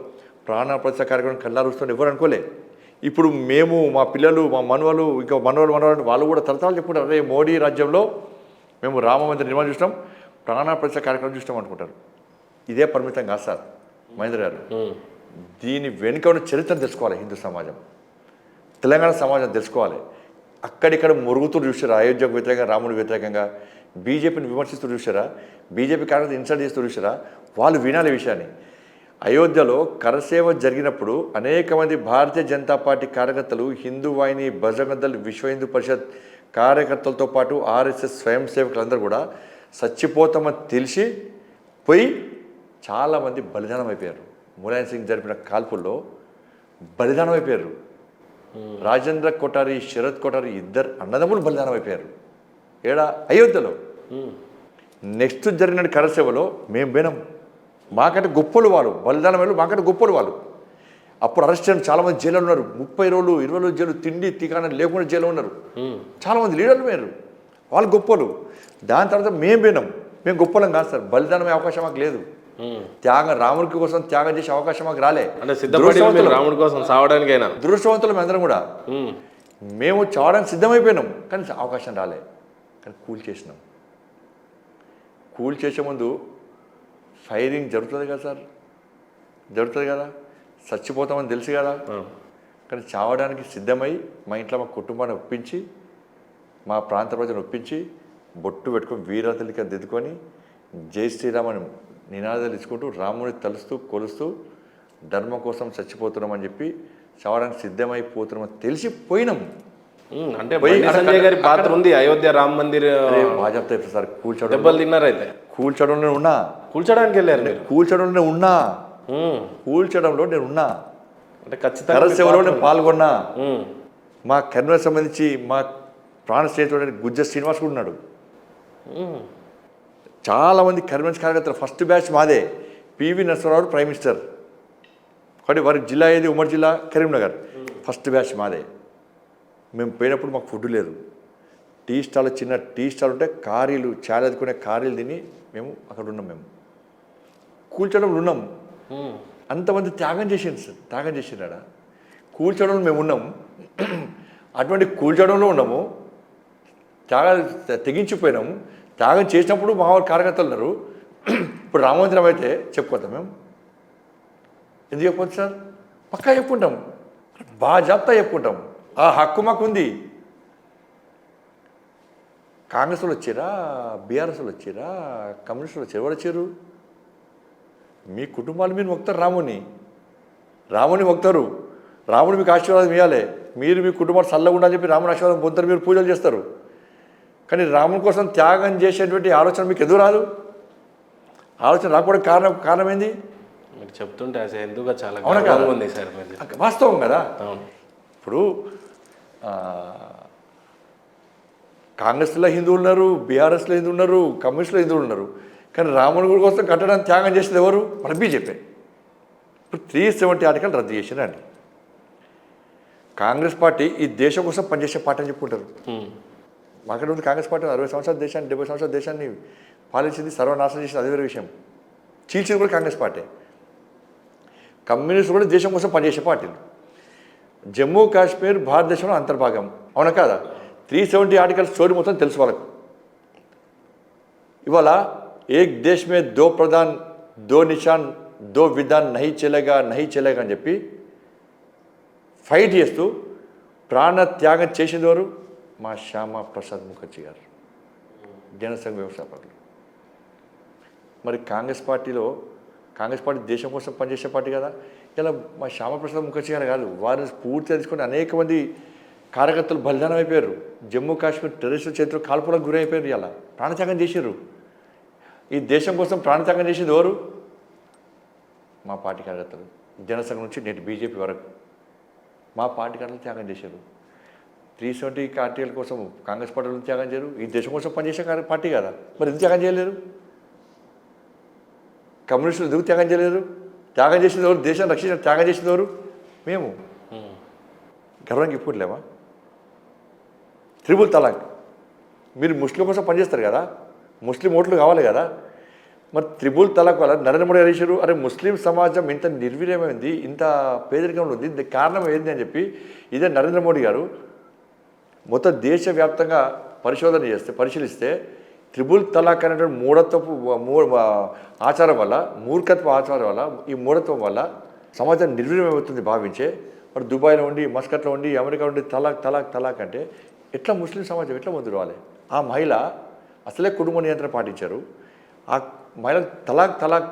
ప్రాణ ప్రతిష్ఠ కార్యక్రమం కళ్ళారు చూస్తాం ఎవరు అనుకోలే. ఇప్పుడు మేము, మా పిల్లలు, మా మనవలు, ఇంకా మనవలు వాళ్ళు కూడా తరతరాలు చెప్పుకుంటారు, అదే మోడీ రాజ్యంలో మేము రామ మందిర నిర్మాణం చూస్తాం, ప్రాణ ప్రతిష్ఠ కార్యక్రమం చూస్తాం అనుకుంటారు. ఇదే పరిమితం కాదు సార్ మహేంద్ర గారు. దీని వెనుక ఉన్న చరిత్రను తెలుసుకోవాలి హిందూ సమాజం, తెలంగాణ సమాజం తెలుసుకోవాలి. అక్కడిక్కడ మురుగుతులు చూసారు, అయోధ్యకు వ్యతిరేకంగా, రాముడికి వ్యతిరేకంగా బీజేపీని విమర్శిస్తూ చూసారా, బీజేపీ కార్యకర్తలు ఇన్సల్ట్ చేస్తూ చూసారా, వాళ్ళు వినాలి విషయాన్ని. అయోధ్యలో కరసేవ జరిగినప్పుడు అనేక మంది భారతీయ జనతా పార్టీ కార్యకర్తలు, హిందూ వాహిని, బజరంగ దళ్, విశ్వ హిందూ పరిషత్ కార్యకర్తలతో పాటు ఆర్ఎస్ఎస్ స్వయం సేవకులందరూ కూడా చచ్చిపోతామని తెలిసి పోయి చాలామంది బలిదానం అయిపోయారు. ములాయం సింగ్ జరిపిన కాల్పుల్లో బలిదానం అయిపోయారు. రాజేంద్ర కోటారి, శరత్ కోటారి ఇద్దరు అన్నదమ్ములు బలిదానం అయిపోయారు. ఏడా? అయోధ్యలో. నెక్స్ట్ జరిగిన కరసేవలో మేము పోయినాం. మాకంటే గొప్పలు వాళ్ళు, బలిదానం వాళ్ళు మాకంటే గొప్పలు వాళ్ళు. అప్పుడు అరెస్ట్ అయిన చాలామంది జైలు ఉన్నారు. 30 రోజులు 20 రోజులు జైలు, తిండి తికాణం లేకుండా జైలు ఉన్నారు. చాలామంది లీడర్లు పోయారు, వాళ్ళు గొప్పలు. దాని తర్వాత మేము పోయినాం. మేము గొప్పలం కాదు సార్, బలిదానమే అవకాశం మాకు లేదు. త్యాగం, రాముడికి కోసం త్యాగం చేసే అవకాశం మాకు రాలే. రాముడి కోసం సావడానికైనా దురదృష్టవంతులు మేమందరం కూడా. మేము చావడానికి సిద్ధమైపోయినాం, కానీ అవకాశం రాలే. కానీ కూల్చేసినాం. కూల్చేసే ముందు ఫైరింగ్ జరుగుతుంది కదా సార్, జరుగుతుంది కదా, చచ్చిపోతామని తెలుసు కదా. కానీ చావడానికి సిద్ధమై మా ఇంట్లో మా కుటుంబాన్ని ఒప్పించి, మా ప్రాంత ప్రజలను ఒప్పించి, బొట్టు పెట్టుకొని వీరతలిక దిద్దుకొని జై శ్రీరామని నినాదాలు ఇచ్చుకుంటూ, రాముని తలుస్తూ కొలుస్తూ, ధర్మం కోసం చచ్చిపోతున్నామని చెప్పి చావడానికి సిద్ధమైపోతున్నామని తెలిసి పోయినాం. అంటే సంజయ్ గారి పాత్ర ఉంది అయోధ్య రామ మందిర్. బాగా చెప్తా సార్, కూల్చడం దెబ్బలు తిన్నారు. అయితే కూల్చడంలో ఉన్నా, కూల్చడానికి వెళ్ళారు. కూల్చడంలో ఉన్నా, కూల్చడంలో నేను ఉన్నా. అంటే ఖచ్చితంగా కరసేవలో నేను పాల్గొన్నా. మా కర్నూలు సంబంధించి మా ప్రాణ స్నేహితుడు గుజ్జ శ్రీనివాస్ కూడా ఉన్నాడు. చాలామంది కర్నూలు కార్యకర్తలు ఫస్ట్ బ్యాచ్ మాదే. పివి నరసింహారావు ప్రైమ్ మినిస్టర్, కాబట్టి వారి జిల్లా ఏది, ఉమ్మడి జిల్లా కరీంనగర్. ఫస్ట్ బ్యాచ్ మాదే. మేము పోయినప్పుడు మాకు ఫుడ్ లేదు. టీ స్టాల్, చిన్న టీ స్టాల్ ఉంటే కారీలు, చాలెదుకునే కారీలు తిని మేము అక్కడ ఉన్నాం. మేము కూల్చడంలో ఉన్నాం. అంతమంది త్యాగం చేసింది సార్, త్యాగం చేసిండా. కూల్చడంలో మేము ఉన్నాం. అటువంటి కూల్చడంలో ఉన్నాము, త్యాగాలు తెగించిపోయినాము. త్యాగం చేసినప్పుడు మా వారి కార్యకర్తలు ఉన్నారు. ఇప్పుడు రామమందిరం అయితే చెప్పుకోతాం మేము. ఎందుకు చెప్పొద్దు సార్? పక్కా చెప్పుకుంటాం, బాజాప్తా చెప్పుకుంటాం. ఆ హక్కు మాకు ఉంది. కాంగ్రెస్ వాళ్ళు వచ్చారా, బీఆర్ఎస్ వాళ్ళు వచ్చారా, కమ్యూనిస్టులు వచ్చారు, ఎవరు వచ్చారు? మీ కుటుంబాలు మీరు మొక్తారు రాముని మొక్తారు. రాముడు మీకు ఆశీర్వాదం ఇవ్వాలి. మీరు మీ కుటుంబాలు చల్లగా ఉండాలని చెప్పి రాముని ఆశీర్వాదం పొందుతారు, మీరు పూజలు చేస్తారు. కానీ రాముని కోసం త్యాగం చేసేటువంటి ఆలోచన మీకు ఎదురు రాదు. ఆలోచన రాకపోవడానికి కారణం ఏంది? మీరు చెప్తుంటే ఎందుకు చాలా ఉంది సార్. వాస్తవం కదా. ఇప్పుడు కాంగ్రెస్లో హిందువులు ఉన్నారు, బీఆర్ఎస్లో హిందువులు ఉన్నారు, కమ్యూనిస్టులో హిందువులు ఉన్నారు. కానీ రాముని గుడి కోసం కట్టడానికి త్యాగం చేసేది ఎవరు? మన బీజేపీ. ఇప్పుడు 370 ఆర్టికల్ రద్దు చేసినండి. కాంగ్రెస్ పార్టీ ఈ దేశం కోసం పనిచేసే పార్టీ అని చెప్పుకుంటారు. మాకంటే ఉంది కాంగ్రెస్ పార్టీ 60 సంవత్సరాల దేశాన్ని, 70 సంవత్సరాల దేశాన్ని పాలించింది, సర్వనాశనం చేసింది, అదే వేరే విషయం. చీల్చింది కూడా కాంగ్రెస్ పార్టీ. కమ్యూనిస్టులు కూడా దేశం కోసం పనిచేసే పార్టీలు. జమ్మూ కాశ్మీర్ భారతదేశంలో అంతర్భాగం, అవునా కాదా? 370 ఆర్టికల్ స్టోరీ మొత్తం తెలుసు వాళ్ళకు. ఇవాళ ఏక్ దేశ్ మే దో ప్రధాన్, దో నిషాన్, దో విధాన్, నహీ చెలేగా అని చెప్పి ఫైట్ చేస్తూ ప్రాణ త్యాగం చేసింది ఎవరు? మా శ్యామా ప్రసాద్ ముఖర్జీ గారు, జనసంఘ వ్యవస్థాపకులు. మరి కాంగ్రెస్ పార్టీ దేశం కోసం పనిచేసే పార్టీ కదా. ఇలా మా శ్యామప్రసాద్ ముఖర్జీ గారు కాదు, వారిని స్ఫూర్తిగా తీసుకొని అనేక మంది కార్యకర్తలు బలిదానం అయిపోయారు. జమ్మూ కాశ్మీర్ టెర్రరిస్టుల చేతిలో కాల్పులకు గురైపోయారు. ఇలా ప్రాణత్యాగం చేశారు. ఈ దేశం కోసం ప్రాణత్యాగం చేసేది ఎవరు? మా పార్టీ కార్యకర్తలు. జనసంఘం నుంచి నేటి బీజేపీ వరకు మా పార్టీ కార్యకర్తలు త్యాగం చేశారు. 370 ఆర్టికల్ కోసం కాంగ్రెస్ పార్టీలు త్యాగం చేయరు. ఈ దేశం కోసం పనిచేసే పార్టీ కదా, మరి ఎందుకు త్యాగం చేయలేరు? కమ్యూనిస్టులు ఎందుకు త్యాగం చేయలేరు? త్యాగం చేసేది ఎవరు? దేశాన్ని రక్షించిన త్యాగం చేసేది ఎవరు? మేము. గర్వంగా ఇప్పుడులేమా? త్రిబుల్ తలాక్, మీరు ముస్లిం కోసం పనిచేస్తారు కదా, ముస్లిం ఓట్లు కావాలి కదా. మరి త్రిబుల్ తలాక్ వల్ల నరేంద్ర మోడీ గారు అరే ముస్లిం సమాజం ఇంత నిర్వీర్యమైంది, ఇంత పేదరికంలో ఉంది, దీనికి కారణం ఏంటి అని చెప్పి ఇదే నరేంద్ర మోడీ గారు మొత్తం దేశవ్యాప్తంగా పరిశీలిస్తే త్రిబుల్ తలాక్ అనేటువంటి మూర్ఖత్వ ఆచారం వల్ల, ఈ మూఢత్వం వల్ల సమాజం నిర్వీర్యమవుతుంది భావించే మరి దుబాయ్లో ఉండి, మస్కట్లో ఉండి, అమెరికా ఉండి తలాక్ అంటే ఎట్లా ముస్లిం సమాజం ఎట్లా ముందు రావాలి? ఆ మహిళ అసలే కుటుంబ నియంత్రణ పాటించారు. ఆ మహిళకు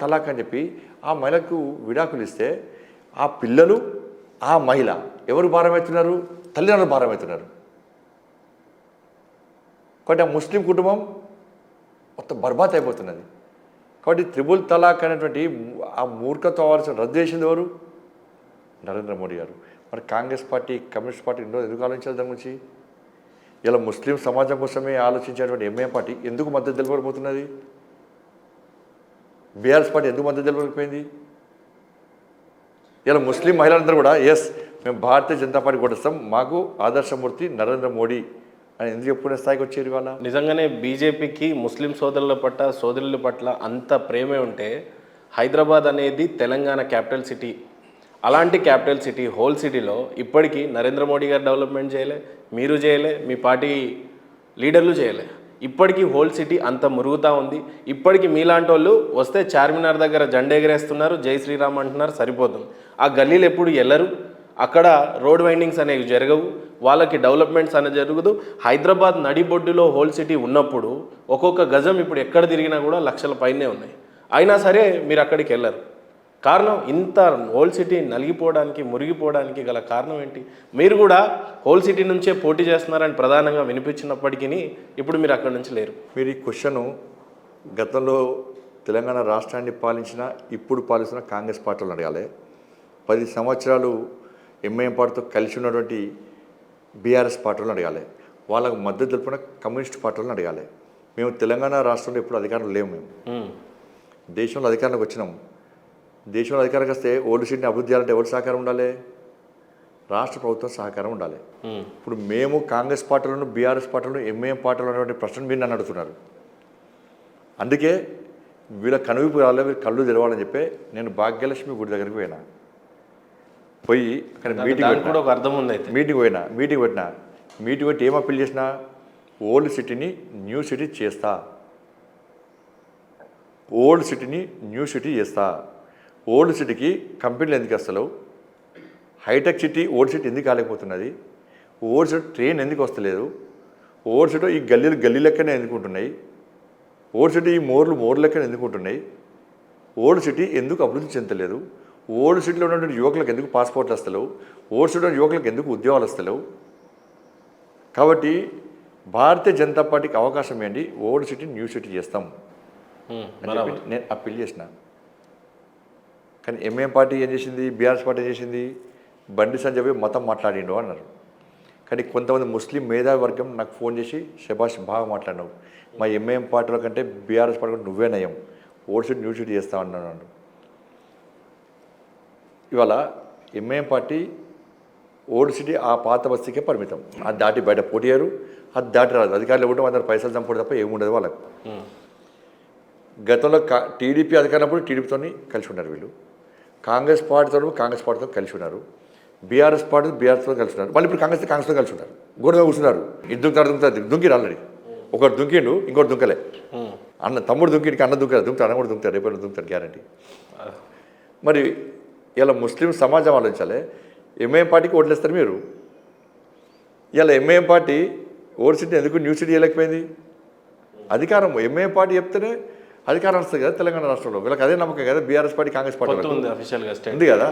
తలాక్ అని చెప్పి ఆ మహిళకు విడాకులు ఇస్తే ఆ పిల్లలు ఆ మహిళ ఎవరు భారమవుతున్నారు? తల్లిదండ్రులు భారమవుతున్నారు. కాబట్టి ఆ ముస్లిం కుటుంబం మొత్తం బర్బాద్ అయిపోతున్నది. కాబట్టి త్రిబుల్ తలాక్ అనేటువంటి ఆ మూర్ఖత్వం అవ్వాల్సిన రద్దు చేసింది ఎవరు? నరేంద్ర మోడీ గారు. మరి కాంగ్రెస్ పార్టీ, కమ్యూనిస్ట్ పార్టీ ఎందుకు ఆలోచించాలి దాని గురించి? ఇలా ముస్లిం సమాజం కోసమే ఆలోచించేటువంటి ఎంఐఎం పార్టీ ఎందుకు మద్దతు తెలపకపోతున్నది? బీఆర్ఎస్ పార్టీ ఎందుకు మద్దతు తెలపకపోయింది? ఇలా ముస్లిం మహిళలందరూ కూడా ఎస్ మేము భారతీయ జనతా పార్టీ కొట్టిస్తాం, మాకు ఆదర్శమూర్తి నరేంద్ర మోడీ అని ఎందుకు చెప్పుకునే స్థాయికి వచ్చేది వాళ్ళ? నిజంగానే బీజేపీకి ముస్లిం సోదరుల పట్ల అంత ప్రేమే ఉంటే హైదరాబాద్ అనేది తెలంగాణ క్యాపిటల్ సిటీ. అలాంటి క్యాపిటల్ సిటీ, హోల్ సిటీలో ఇప్పటికీ నరేంద్ర మోడీ గారు డెవలప్మెంట్ చేయలే, మీరు చేయలే, మీ పార్టీ లీడర్లు చేయలే. ఇప్పటికీ హోల్ సిటీ అంత మురుగుతూ ఉంది. ఇప్పటికీ మీలాంటి వాళ్ళు వస్తే చార్మినార్ దగ్గర జెండా ఎగరేస్తున్నారు, జై శ్రీరామ్ అంటున్నారు, సరిపోతుంది. ఆ గల్లీలు ఎప్పుడు వెళ్ళరు, అక్కడ రోడ్ వైండింగ్స్ అనేవి జరగవు, వాళ్ళకి డెవలప్మెంట్స్ అనేది జరగదు. హైదరాబాద్ నడిబొడ్డులో హోల్ సిటీ ఉన్నప్పుడు ఒక్కొక్క గజం ఇప్పుడు ఎక్కడ తిరిగినా కూడా లక్షల పైనే ఉన్నాయి. అయినా సరే మీరు అక్కడికి వెళ్ళరు. కారణం, ఇంత హోల్ సిటీ నలిగిపోవడానికి, మురిగిపోవడానికి గల కారణం ఏంటి? మీరు కూడా హోల్ సిటీ నుంచే పోటీ చేస్తున్నారని ప్రధానంగా వినిపించినప్పటికీ ఇప్పుడు మీరు అక్కడి నుంచి లేరు. మీరు ఈ క్వశ్చను గతంలో తెలంగాణ రాష్ట్రాన్ని పాలించిన, ఇప్పుడు పాలిస్తున్న కాంగ్రెస్ పార్టీలను అడగాలి. 10 సంవత్సరాలు ఎంఐఎం పార్టీతో కలిసి ఉన్నటువంటి బీఆర్ఎస్ పార్టీలను అడగాలి. వాళ్ళకు మద్దతు తెలుపుకున్న కమ్యూనిస్ట్ పార్టీలను అడగాలి. మేము తెలంగాణ రాష్ట్రంలో ఎప్పుడు అధికారంలో లేము. మేము దేశంలో అధికారంలోకి వచ్చినాం. దేశంలో అధికారంకి వస్తే ఓల్డ్ సిటీని అభివృద్ధి చేయాలంటే ఎవరు సహకారం ఉండాలి? రాష్ట్ర ప్రభుత్వం సహకారం ఉండాలి. ఇప్పుడు మేము కాంగ్రెస్ పార్టీలను, బీఆర్ఎస్ పార్టీలను, ఎంఐఎం పార్టీలు అనేటువంటి ప్రశ్న మీరు నన్ను అడుగుతున్నారు. అందుకే వీళ్ళ కనువిపు రాలే, వీళ్ళు కళ్ళు తెరవాలని చెప్పి నేను భాగ్యలక్ష్మి గుడి దగ్గరికి పోయినా. పోయి అక్కడ మీటింగ్ కూడా ఒక అర్థం ఉంది. అయితే మీటింగ్ పెట్టినా. మీటింగ్ పెట్టి ఏం అప్పీల్ చేసినా? ఓల్డ్ సిటీని న్యూ సిటీ చేస్తా, ఓల్డ్ సిటీని న్యూ సిటీ చేస్తా. ఓల్డ్ సిటీకి కంపెనీలు ఎందుకు వస్తలేవు? హైటెక్ సిటీ ఓల్డ్ సిటీ ఎందుకు కాలేకపోతున్నది? ఓల్డ్ సిటీ ట్రైన్ ఎందుకు వస్తలేదు? ఓల్డ్ సిటీ ఈ గల్లీ లెక్కనే ఎందుకు ఉంటున్నాయి? ఓల్డ్ సిటీ ఈ మోర్లు లెక్కనే ఎందుకు ఉంటున్నాయి? ఓల్డ్ సిటీ ఎందుకు అభివృద్ధి చెందలేదు? ఓల్డ్ సిటీలో ఉన్నటువంటి యువకులకు ఎందుకు పాస్పోర్ట్లు వస్తలేవు? ఓల్డ్ సిటీలో యువకులకు ఎందుకు ఉద్యోగాలు వస్తలేవు? కాబట్టి భారతీయ జనతా పార్టీకి అవకాశం ఏంటి? ఓల్డ్ సిటీ న్యూ సిటీ చేస్తాం అని చెప్పి నేను అప్పీల్ చేసిన. కానీ ఎంఐఎం పార్టీ ఏం చేసింది? బీఆర్ఎస్ పార్టీ ఏం చేసింది? బండి సంజయ్ మతం మాట్లాడిండు అన్నారు. కానీ కొంతమంది ముస్లిం మేధావి వర్గం నాకు ఫోన్ చేసి, శభాష్ బాగా మాట్లాడినావు, మా ఎంఐఎం పార్టీల కంటే బీఆర్ఎస్ పార్టీ నువ్వే నయం, ఓల్డ్ సిటీ న్యూ సిటీ చేస్తా అన్నాడు. ఇవాళ ఎంఐఎం పార్టీ ఓల్డ్ సిటీ ఆ పాత బస్తీకే పరిమితం. అది దాటి బయట పోటీ చేయరు, అది దాటి రాదు. అధికారులు ఇవ్వడం, అందరు పైసలు చంపడం తప్ప ఏముండదు వాళ్ళకు. గతంలో టీడీపీ అధికారప్పుడు టీడీపీతో కలిసి ఉన్నారు వీళ్ళు, కాంగ్రెస్ పార్టీతో కలిసి ఉన్నారు, బీఆర్ఎస్ బీఆర్ఎస్తో కలిసి ఉన్నారు, మళ్ళీ ఇప్పుడు కాంగ్రెస్తో కలిసి ఉన్నారు. గోడగా కూర్చున్నారు. ఇది దుంకిరు ఆల్రెడీ. ఒకటి దుంకిండు, ఇంకోటి దుంకలే. తమ్ముడు దుంకిడికి అన్న దుంకుతాడు, అన్న కూడా దుంకుతాడు, రేపు దుంకుతాడు గ్యారంటీ. మరి ఇలా ముస్లిం సమాజం ఆలోచించాలి. ఎంఐఎం పార్టీకి ఓట్లేస్తారు మీరు. ఇలా ఎంఐఎం పార్టీ ఓల్డ్ సిటీ ఎందుకు న్యూ సిటీ వెళ్ళకపోయింది? అధికారం ఎంఐఎం పార్టీ చెప్తేనే అధికారం వస్తుంది కదా తెలంగాణ రాష్ట్రంలో. వీళ్ళకి అదే నమ్మకం కదా బీఆర్ఎస్ పార్టీ, కాంగ్రెస్ పార్టీ ఉంది కదా.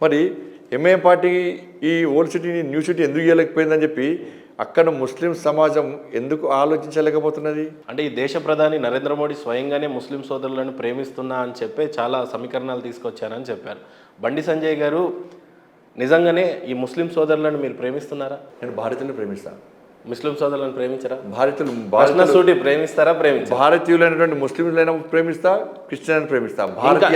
మరి ఎంఐఎం పార్టీ ఈ ఓల్డ్ సిటీని న్యూ సిటీ ఎందుకు ఇవ్వలేకపోయిందని చెప్పి అక్కడ ముస్లిం సమాజం ఎందుకు ఆలోచించలేకపోతున్నది? అంటే ఈ దేశ ప్రధాని నరేంద్ర మోడీ స్వయంగానే ముస్లిం సోదరులను ప్రేమిస్తున్నా అని చెప్పి చాలా సమీకరణాలు తీసుకొచ్చారని చెప్పారు. బండి సంజయ్ గారు నిజంగానే ఈ ముస్లిం సోదరులను మీరు ప్రేమిస్తున్నారా? నేను భారతీయులను ప్రేమిస్తాను. ముస్లిం సోదరులను ప్రేమించరా? భారతీయులు ప్రేమిస్తారా? భారతీయులైనటువంటి ముస్లింలైనా ప్రేమిస్తా, క్రిస్టియన్ ప్రేమిస్తా.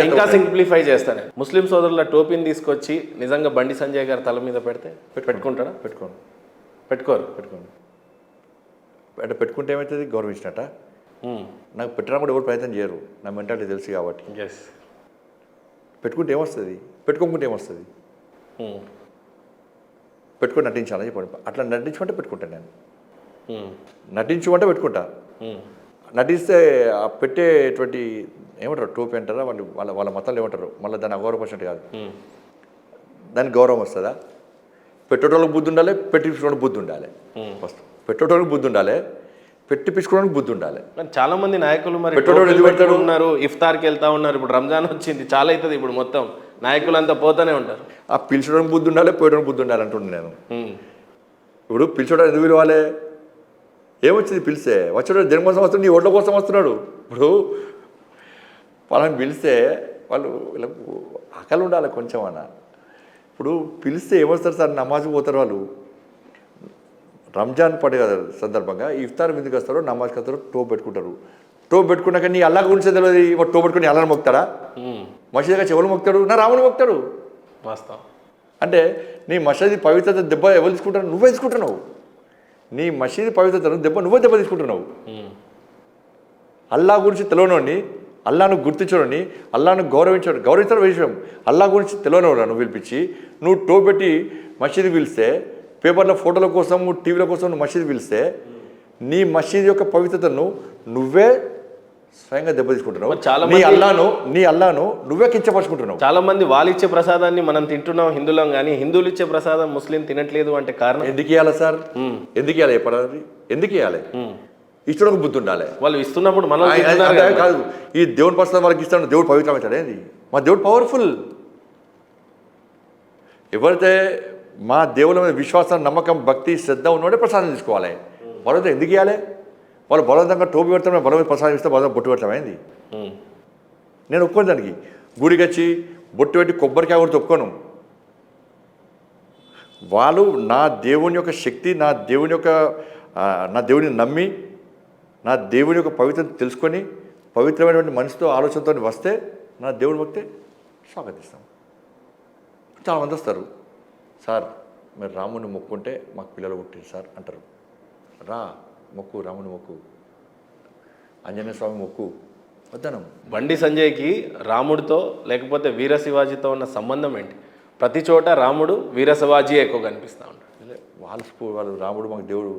ఇంకా సింప్లిఫై చేస్తాను, ముస్లిం సోదరుల టోపీని తీసుకొచ్చి నిజంగా బండి సంజయ్ గారు తల మీద పెడితే పెట్టుకుంటారా? పెట్టుకోరు. అంటే పెట్టుకుంటే ఏమవుతుంది? గౌరవించినట్ట. నాకు పెట్టడం కూడా ఎవరు ప్రయత్నం చేయరు, నా మెంటాలిటీ తెలుసు కాబట్టి. పెట్టుకుంటే ఏమొస్తుంది? పెట్టుకోకుంటే ఏమొస్తుంది? పెట్టుకొని నటించాలని చెప్పండి. అట్లా నటించమంటే పెట్టుకుంటాను నేను. నటించమంటే పెట్టుకుంటా. నటిస్తే ఆ పెట్టేటువంటి ఏమంటారు, టోపీ అంటారా వాళ్ళ మతాలు ఏమంటారు, మళ్ళీ దాన్ని అగౌరవపరిచినట్టు కాదు. దానికి గౌరవం వస్తుందా? పెట్టేటోళ్ళకి బుద్ధి ఉండాలి, పెట్టించుకోవడానికి బుద్ధి ఉండాలి. ఫస్ట్ పెట్టేటోళ్ళకి బుద్ధి ఉండాలి, పెట్టిపించుకోవడానికి బుద్ధి ఉండాలి. కానీ చాలా మంది నాయకులు మరి పెట్టుబడి ఎందుకు పెడతాడు? ఉన్నారు, ఇఫ్తార్కి వెళ్తా ఉన్నారు. ఇప్పుడు రంజాన్ వచ్చింది, చాలా అవుతుంది ఇప్పుడు మొత్తం నాయకులంతా పోతానే ఉంటారు. ఆ పిలిచడానికి బుద్ధి ఉండాలి, పోయడానికి బుద్ధి ఉండాలి అంటుండే నేను. ఇప్పుడు పిలిచడం ఎందుకు పిలవాలి? ఏమొచ్చింది పిలిస్తే? వచ్చాడు జన్మ కోసం వస్తున్నాడు, నీ ఓట్ల కోసం వస్తున్నాడు. ఇప్పుడు వాళ్ళని పిలిస్తే వాళ్ళు వీళ్ళకు ఆకలి ఉండాలి కొంచెం అన్న. ఇప్పుడు పిలిస్తే ఏమొస్తారు సార్? నమాజ్కి పోతారు వాళ్ళు. రంజాన్ పండుగ సందర్భంగా ఇఫ్తార్ ఎందుకు వస్తారో, నమాజ్కి వస్తారో, టోప్ పెట్టుకుంటారు. టోప్ పెట్టుకున్నాక నీ అల్లా గురించి తెలియదు, టోప్ పెట్టుకుని అల్లాని మొక్తాడా? మసీదుగా చెవులు మొక్తాడు, నా రాముని మొక్తాడు. వాస్తవం. అంటే నీ మసీదు పవిత్రత దెబ్బ ఎవరు తీసుకుంటారు? నువ్వే తీసుకుంటున్నావు. నీ మసీదు పవిత్రతను నువ్వే దెబ్బ తీసుకుంటున్నావు. అల్లా గురించి తెలియనోడిని, అల్లాను గుర్తించడండి, అల్లాను గౌరవించడం విషయం. అల్లా గురించి తెలియనివాడు నువ్వు పిలిపించి, నువ్వు టోప్ పెట్టి మసీదు పిలిస్తే, పేపర్ల ఫోటోల కోసం, టీవీల కోసం నువ్వు మసీదు పిలిస్తే, నీ మసీదు యొక్క పవిత్రతను నువ్వే స్వయంగా దెబ్బ తీసుకుంటున్నావు. నీ అల్లాను నువ్వే కించపరుచుకుంటున్నావు. చాలా మంది వాళ్ళు ఇచ్చే ప్రసాదాన్ని మనం తింటున్నాం హిందువులం, కానీ హిందువులు ఇచ్చే ప్రసాదం ముస్లిం తినట్లేదు అంటే కారణం ఎందుకు ఇవ్వాలి సార్? ఎందుకు ఇవ్వాలి? చెప్పండి, ఎందుకు ఇవ్వాలి? ఇచ్చడానికి బుద్ధి ఉండాలి. వాళ్ళు ఇస్తున్నప్పుడు మనం కాదు, ఈ దేవుని ప్రసాదం వాళ్ళకి ఇస్తాను, దేవుడు పవిత్రమవుతాడు. ఏంది? మా దేవుడు పవర్ఫుల్. ఎవరైతే మా దేవుల మీద విశ్వాసం, నమ్మకం, భక్తి, శ్రద్ధ ఉన్నవాడే ప్రసాదం తీసుకోవాలి. వాళ్ళతో ఎందుకు ఇవ్వాలి? వాళ్ళు బలవంతంగా టోపీ పెడతాం, బలవంత ప్రసాదం ఇస్తే బలవంత బొట్టు పెడతామైంది. నేను ఒప్పుకోను దానికి. గుడికి వచ్చి బొట్టు పెట్టి కొబ్బరికాయ కూడా ఒప్పుకోను. వాళ్ళు నా దేవుని యొక్క శక్తి, నా దేవుని నమ్మి, నా దేవుని యొక్క పవిత్రత తెలుసుకొని, పవిత్రమైనటువంటి మనసుతో, ఆలోచనతో వస్తే నా దేవుని భక్తే స్వాగతిస్తాం. చాలామంది వస్తారు, సార్ మీరు రాముని మొక్కుంటే మాకు పిల్లలు పుట్టింది సార్ అంటారు. రా మొక్కు, రాముని మొక్కు, ఆంజనేయ స్వామి మొక్కు వద్దనం. బండి సంజయ్కి రాముడితో లేకపోతే వీర శివాజీతో ఉన్న సంబంధం ఏంటి? ప్రతి చోట రాముడు, వీర శివాజీ ఎక్కువ కనిపిస్తూ ఉంటాడు. వాళ్ళు రాముడు మాకు దేవుడు,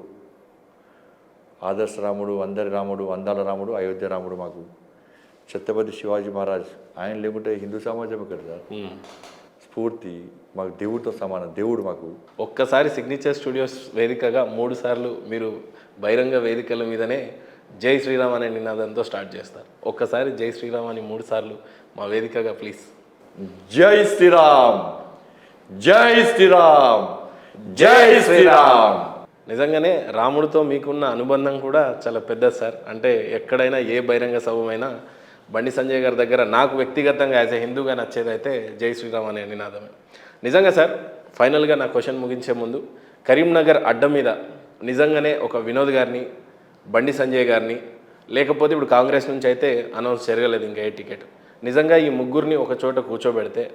ఆదర్శ రాముడు, అందరి రాముడు, అందాల రాముడు, అయోధ్య రాముడు మాకు. ఛత్రపతి శివాజీ మహారాజ్ ఆయన లేకుంటే హిందూ సమాజం ఇక్కడ సార్. స్ఫూర్తి మాకు దేవుడితో సమానం, దేవుడు మాకు. ఒక్కసారి సిగ్నేచర్ స్టూడియోస్ వేదికగా 3 సార్లు మీరు బహిరంగ వేదికల మీదనే జై శ్రీరామ్ అనే నినాదంతో స్టార్ట్ చేస్తారు. ఒక్కసారి జై శ్రీరామ్ అని 3 సార్లు మా వేదికగా ప్లీజ్. జై శ్రీరామ్, జై శ్రీరామ్, జై శ్రీరామ్. నిజంగానే రాముడితో మీకున్న అనుబంధం కూడా చాలా పెద్దది సార్. అంటే ఎక్కడైనా ఏ బహిరంగ సభమైనా బండి సంజయ్ గారి దగ్గర నాకు వ్యక్తిగతంగా యాజ్ ఏ హిందూగా నచ్చేదైతే జై శ్రీరామ్ అనే నినాదమే. నిజంగా సార్, ఫైనల్గా నా క్వశ్చన్ ముగించే ముందు, కరీంనగర్ అడ్డ మీద నిజంగానే ఒక వినోద్ గారిని, బండి సంజయ్ గారిని, లేకపోతే ఇప్పుడు కాంగ్రెస్ నుంచి అయితే అనౌన్స్ జరగలేదు ఇంకా ఏ టికెట్, నిజంగా ఈ ముగ్గురిని ఒక చోట కూర్చోబెడితే,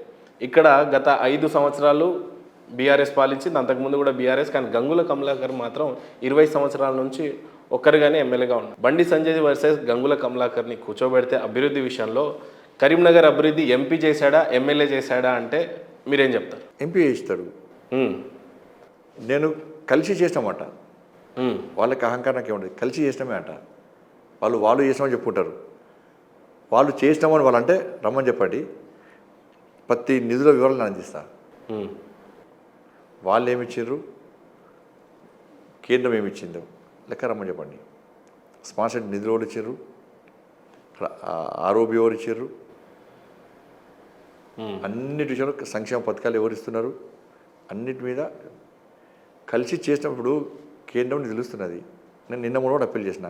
ఇక్కడ గత 5 సంవత్సరాలు బీఆర్ఎస్ పాలించింది, అంతకుముందు కూడా బీఆర్ఎస్, కానీ గంగుల కమలాకర్ మాత్రం 20 సంవత్సరాల నుంచి ఒక్కరిగానే ఎమ్మెల్యేగా ఉన్నారు. బండి సంజయ్ వర్సెస్ గంగుల కమలాకర్ని కూర్చోబెడితే అభివృద్ధి విషయంలో కరీంనగర్ అభివృద్ధి ఎంపీ చేశాడా, ఎమ్మెల్యే చేశాడా అంటే మీరేం చెప్తారు? ఎంపీ చేస్తాడు. నేను కలిసి చేసినామట. వాళ్ళకి అహంకారానికి ఏముండదు, కలిసి చేసినామే అంట. వాళ్ళు చేసినామని చెప్పుకుంటారు. వాళ్ళు చేసినామని వాళ్ళు అంటే రమ్మని చెప్పండి, ప్రతి నిధుల వివరాలు నేను అందిస్తా. వాళ్ళు ఏమిచ్చారు, కేంద్రం ఏమిచ్చిందో లెక్క రమ్మని చెప్పండి. స్పాన్సర్ నిధులు ఎవరు ఇచ్చారు, ఆరోగ్య ఎవరు ఇచ్చారు, అన్నిటి విషయంలో సంక్షేమ పథకాలు ఎవరు ఇస్తున్నారు, అన్నిటి మీద కలిసి చేసినప్పుడు కేంద్రం నిలుస్తున్నది. నేను నిన్న కూడా అప్పీల్ చేసిన,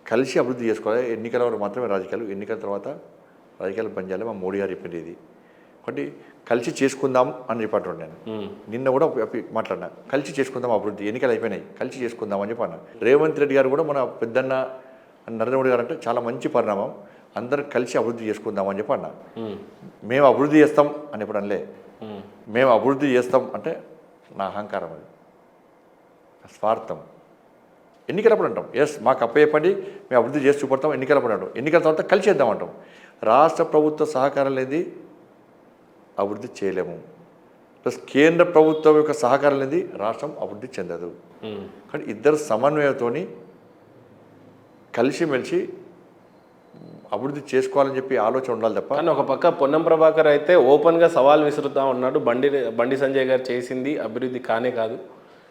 కలిసి అభివృద్ధి చేసుకోవాలి. ఎన్నికల వరకు మాత్రమే రాజకీయాలు, ఎన్నికల తర్వాత రాజకీయాలు బంద్ చేయాలి. మా మోడీ గారు చెప్పింది ఇది. కాబట్టి కలిసి చేసుకుందాం అని చెప్పంటున్నాను. నేను నిన్న కూడా మాట్లాడినా, కలిసి చేసుకుందాం అభివృద్ధి, ఎన్నికలు అయిపోయినాయి, కలిసి చేసుకుందాం అని చెప్పాను. రేవంత్ రెడ్డి గారు కూడా మన పెద్దన్న నరేంద్ర మోడీ గారు అంటే చాలా మంచి పరిణామం, అందరం కలిసి అభివృద్ధి చేసుకుందాం అని చెప్పన్నా. మేము అభివృద్ధి చేస్తాం అని ఎప్పుడు అనలే. మేము అభివృద్ధి చేస్తాం అంటే నా అహంకారం, అది స్వార్థం. ఎన్నికలప్పుడు అంటాం ఎస్ మాకు అప్పయ్యపడి మేము అభివృద్ధి చేసి చూపడతాం, ఎన్నికలప్పుడు అంటాం. ఎన్నికల తర్వాత కలిసి చేద్దాం అంటాం. రాష్ట్ర ప్రభుత్వ సహకారం లేని అభివృద్ధి చేయలేము, ప్లస్ కేంద్ర ప్రభుత్వం యొక్క సహకారం లేని రాష్ట్రం అభివృద్ధి చెందదు. కానీ ఇద్దరు సమన్వయంతో కలిసిమెలిసి అభివృద్ధి చేసుకోవాలని చెప్పి ఆలోచన ఉండాలి తప్ప. కానీ ఒక పక్క పొన్నం ప్రభాకర్ అయితే ఓపెన్గా సవాల్ విసురుతూ ఉన్నాడు, బండి సంజయ్ గారు చేసింది అభివృద్ధి కానే కాదు,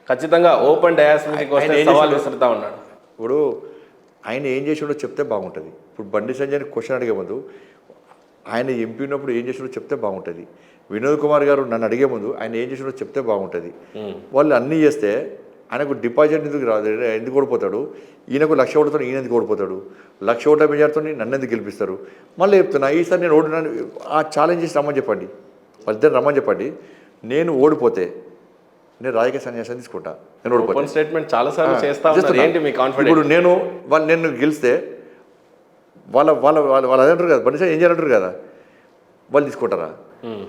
ఖచ్చితంగా ఓపెన్ డయాస్ మీదకి వస్తే సవాల్ విసురుతూ ఉన్నాడు. ఇప్పుడు ఆయన ఏం చేసాడో చెప్తే బాగుంటుంది. ఇప్పుడు బండి సంజయ్ని క్వశ్చన్ అడిగే ముందు ఆయన ఎంపీ ఉన్నప్పుడు ఏం చేసాడో చెప్తే బాగుంటుంది. వినోద్ కుమార్ గారు నన్ను అడిగే ముందు ఆయన ఏం చేసాడో చెప్తే బాగుంటుంది. వాళ్ళు అన్నీ చేస్తే ఆయనకు డిపాజిట్ ఎందుకు రాదు, ఎందుకు ఓడిపోతాడు? ఈయనకు 1,00,000 ఓటుతో ఈయన ఎందుకు ఓడిపోతాడు? 1,00,000 ఓట్ల మెజార్టీతో నన్ను ఎందుకు గెలిపిస్తారు? మళ్ళీ చెప్తున్నా, ఈసారి నేను ఓడినాను, ఆ ఛాలెంజ్ చేసి రమ్మని చెప్పండి, వాళ్ళిద్దరు రమ్మని చెప్పండి. నేను ఓడిపోతే నేను రాజకీయ సన్యాసం తీసుకుంటా. నేను ఓడిపోతే స్టేట్మెంట్ చాలాసార్లు చేస్తా ఉన్నారు. ఏంటి మీ కాన్ఫిడెన్స్? ఇప్పుడు నేను గెలిస్తే వాళ్ళు అదే అంటారు కదా, బండి ఏం చేయాలంటారు కదా, వాళ్ళు తీసుకుంటారా?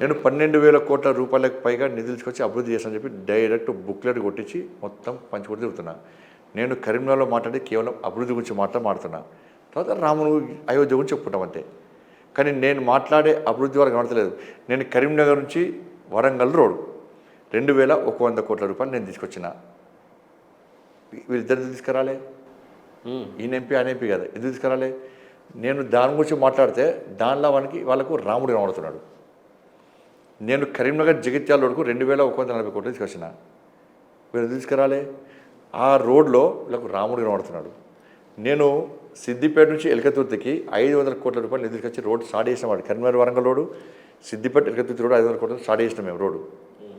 నేను 12,000 కోట్ల రూపాయలకు పైగా నిధులు తీసుకొచ్చి అభివృద్ధి చేస్తానని చెప్పి డైరెక్ట్ బుక్లెట్ కొట్టించి మొత్తం పంచుకుంటూ తిరుగుతున్నా. నేను కరీంనగర్లో మాట్లాడి కేవలం అభివృద్ధి గురించి మాట్లాడుతున్నా. తర్వాత రాముడు అయోధ్య గురించి చెప్పుకుంటాం అంతే. కానీ నేను మాట్లాడే అభివృద్ధి వరకు కనబడతలేదు. నేను కరీంనగర్ నుంచి వరంగల్ రోడ్ 2,100 కోట్ల రూపాయలు నేను తీసుకొచ్చిన. వీళ్ళిద్దరు తీసుకురాలే, ఈయన ఎంపీ ఆయన ఎంపీ కదా, ఎందుకు తీసుకురాలే? నేను దాని గురించి మాట్లాడితే దానిలో వాళ్ళకు రాముడు కనబడుతున్నాడు. నేను కరీంనగర్ జగిత్యాల రోడ్కు 2,140 కోట్లు తీసుకొచ్చిన. వీళ్ళు తీసుకురాలే? ఆ రోడ్లో వీళ్ళకు రాముడు కనబడుతున్నాడు. నేను సిద్దిపేట నుంచి ఎలకతుర్తికి 500 కోట్ల రూపాయలు నిధులు తీసుకొచ్చి రోడ్ స్టార్ట్ చేసిన వాడు. కరీంనగర్ వరంగల్ రోడ్డు, సిద్దిపేట ఎలకతుర్తి రోడ్ 500 కోట్లు స్టార్ట్ చేసినాం మేము రోడ్డు.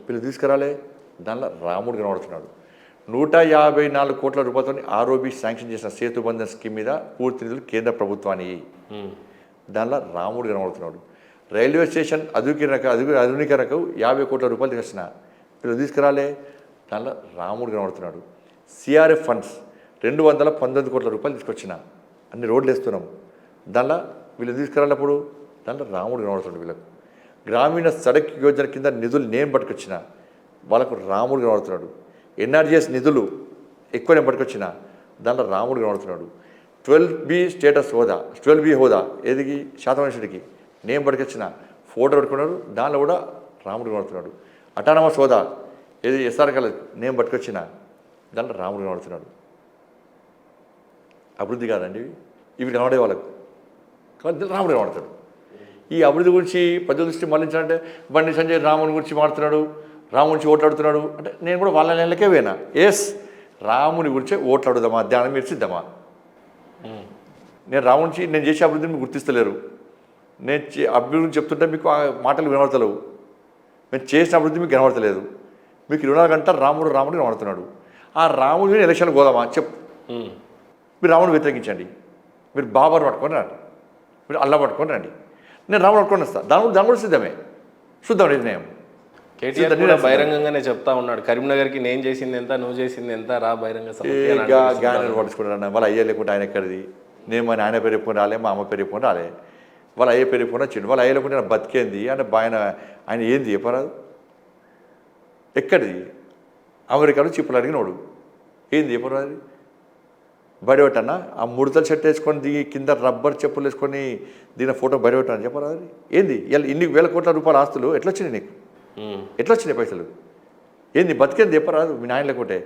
వీళ్ళు తీసుకురాలే? దానిలో రాముడు కనబడుతున్నాడు. 154 కోట్ల రూపాయలతో ఆర్ఓబి శాంక్షన్ చేసిన సేతుబంధన్ స్కీమ్ మీద పూర్తి నిధులు కేంద్ర ప్రభుత్వానికి, దానిలో రాముడు కనబడుతున్నాడు. రైల్వే స్టేషన్ ఆధునీకరణకు 50 కోట్ల రూపాయలు తీసుకొచ్చిన. వీళ్ళు తీసుకురాలే? దానిలో రాముడు కనబడుతున్నాడు. సిఆర్ఎఫ్ ఫండ్స్ 219 కోట్ల రూపాయలు తీసుకొచ్చిన. అన్ని రోడ్లు వేస్తున్నాం. దానిలో వీళ్ళు తీసుకురాలప్పుడు దాంట్లో రాముడు కనబడుతున్నాడు. వీళ్ళకు గ్రామీణ సడక్ యోజన కింద నిధులు నేను పట్టుకొచ్చిన, వాళ్ళకు రాముడు కనబడుతున్నాడు. ఎన్ఆర్జీఎస్ నిధులు ఎక్కువ నేను పట్టుకొచ్చిన, దాంట్లో రాముడు కనబడుతున్నాడు. 12B స్టేటస్ హోదా, 12B హోదా ఏదికి శాతమనుషుడికి నేను పట్టుకొచ్చిన, ఫోటో పెట్టుకున్నాడు, దానిలో కూడా రాముడు కనబడుతున్నాడు. అటానమస్ హోదా ఏది ఎస్ఆర్ కాలేజ్ నేను పట్టుకొచ్చిన, దాంట్లో రాముడు కనబడుతున్నాడు. అభివృద్ధి కాదండి ఇవి కనబడే వాళ్ళకు, కాబట్టి రాముడు కనబడతాడు. ఈ అభివృద్ధి గురించి ప్రజల దృష్టి మళ్లించాలంటే బండి సంజయ్ రాముని గురించి మాట్లాడుతున్నాడు, రాముని గురించి ఓట్లాడుతున్నాడు అంటే నేను కూడా వాళ్ళ నెలకే పోయినా. ఎస్, రాముని గురించే ఓట్లాడుదామా, ధ్యానం మీరు సిద్ధమా? నేను రాముని నేను చేసే అభివృద్ధిని మీకు గుర్తిస్తలేరు. నేను అభివృద్ధి చెప్తుంటే మీకు ఆ మాటలు వినబడతలేవు. నేను చేసిన అభివృద్ధి మీకు కనబడతలేదు. మీకు 24 గంటలు రాముడు కనబడుతున్నాడు. ఆ రాముడిని ఎలక్షన్లు పోదామా చెప్పు. మీరు రాముడు వ్యతిరేకించండి, మీరు బాబర్ పట్టుకొని రండి, మీరు అల్లా పట్టుకొని రండి, నేను రాముడు పట్టుకొని వస్తాను. దాని కూడా సిద్ధమే, చూద్దాం నిర్ణయం. కేటీఆర్ కూడా బహిరంగంగానే చెప్తా ఉన్నాడు, కరీంనగర్కి నేను చేసింది ఎంత, నువ్వు చేసింది ఎంత, రా బహిరంగ గానే పట్టుకుంటాను. వాళ్ళ అయ్యే లేకుంటే ఆయన ఎక్కడిది? నేను మా నాయన పేరు చెప్పుకొని రాలే, మా అమ్మ పేరు చెప్పుకొని రాలే, వాళ్ళ అయ్యే పేరు చెప్పుకొని వచ్చిండు. వాళ్ళ అయ్యే లేకుంటే ఆయన బతికేంది అంటే ఆయన ఏంది చెప్పరాదు? ఎక్కడిది? అమెరికాలో చిప్పులు అడిగినోడు ఏంది చెప్పరాదు? బయటపెట్టన్నా ఆ ముడతలు షర్ట్ వేసుకొని దిగి కింద రబ్బర్ చెప్పులు వేసుకొని దీని ఫోటో బయటపెట్టాను చెప్పరాదు? ఏంది ఇన్ని వేల కోట్ల రూపాయల ఆస్తులు ఎట్లా వచ్చినాయి నీకు? ఎట్లా వచ్చినాయి పైసలు? ఏంది బతికేంది చెప్పరాదు? మీ నాయన లేకుంటే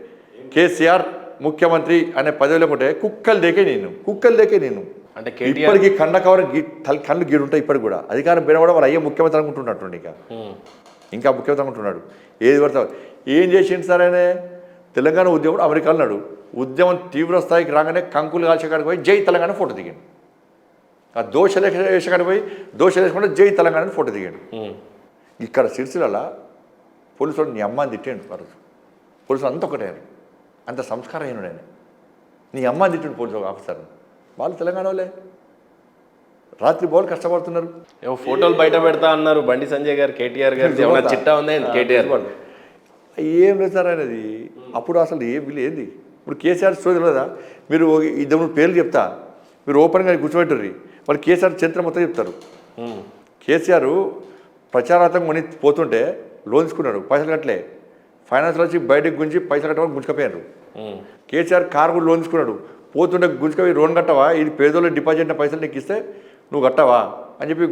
కేసీఆర్ ముఖ్యమంత్రి అనే పదవి లేకుంటే కుక్కలు దేకే నేను అంటే ఇప్పటికీ కండ కవర్ కళ్ళు గీడు ఉంటాయి. ఇప్పటికి కూడా అధికారం పోయినా కూడా వాళ్ళు అయ్యే ముఖ్యమంత్రి అనుకుంటున్నట్టు ఇంకా ముఖ్యమంత్రి అనుకుంటున్నాడు. ఏది పడతావు ఏం చేసిండు సార్ ఆయన? తెలంగాణ ఉద్యమం అమెరికాలో నాడు ఉద్యమం తీవ్ర స్థాయికి రాగానే కంకులు కాల్చే కాడికి పోయి జై తెలంగాణ ఫోటో దిగాడు. ఆ దోషలు వేసే కాడికి పోయి దోషలు వేసుకుంటే జై తెలంగాణ ఫోటో దిగాడు. ఇక్కడ సిరిసిల్ల పోలీసులు నీ అమ్మాని తిట్టాడు. ఆ రోజు పోలీసులు అంత ఒకటే, అంత సంస్కారహీనుడు ఆయన. నీ అమ్మాని తిట్టాడు పోలీసు ఆఫీసర్. వాళ్ళు తెలంగాణ వాళ్ళే, రాత్రి బోలు కష్టపడుతున్నారు. ఫోటోలు బయట పెడతా అన్నారు బండి సంజయ్ గారు, కేటీఆర్ గారు చిట్టా ఉంది కేటీఆర్. ఏం లేదు సార్ అనేది. అప్పుడు అసలు వీళ్ళు ఏంది? ఇప్పుడు కేసీఆర్ స్టోరీ లేదా? మీరు ఇద్దరు పేర్లు చెప్తా, మీరు ఓపెన్గా కూర్చోబెట్టరు. వాళ్ళు కేసీఆర్ చరిత్ర మొత్తం చెప్తారు. కేసీఆర్ ప్రచారార్థం కొని పోతుంటే లోన్ తీసుకున్నాడు, పైసలు కట్టలే. ఫైనాన్స్ వచ్చి బయటకు గుంచి పైసలు కట్టమని గుంజుకపోయారు. కేసీఆర్ కారు కూడా లోన్ తీసుకున్నాడు, పోతుంటే గుంజుకపోయి లోన్ కట్టవా, ఇది పేదోళ్ళు డిపాజిట్ అయిన పైసలు నీకు ఇస్తే నువ్వు కట్టవా అని చెప్పి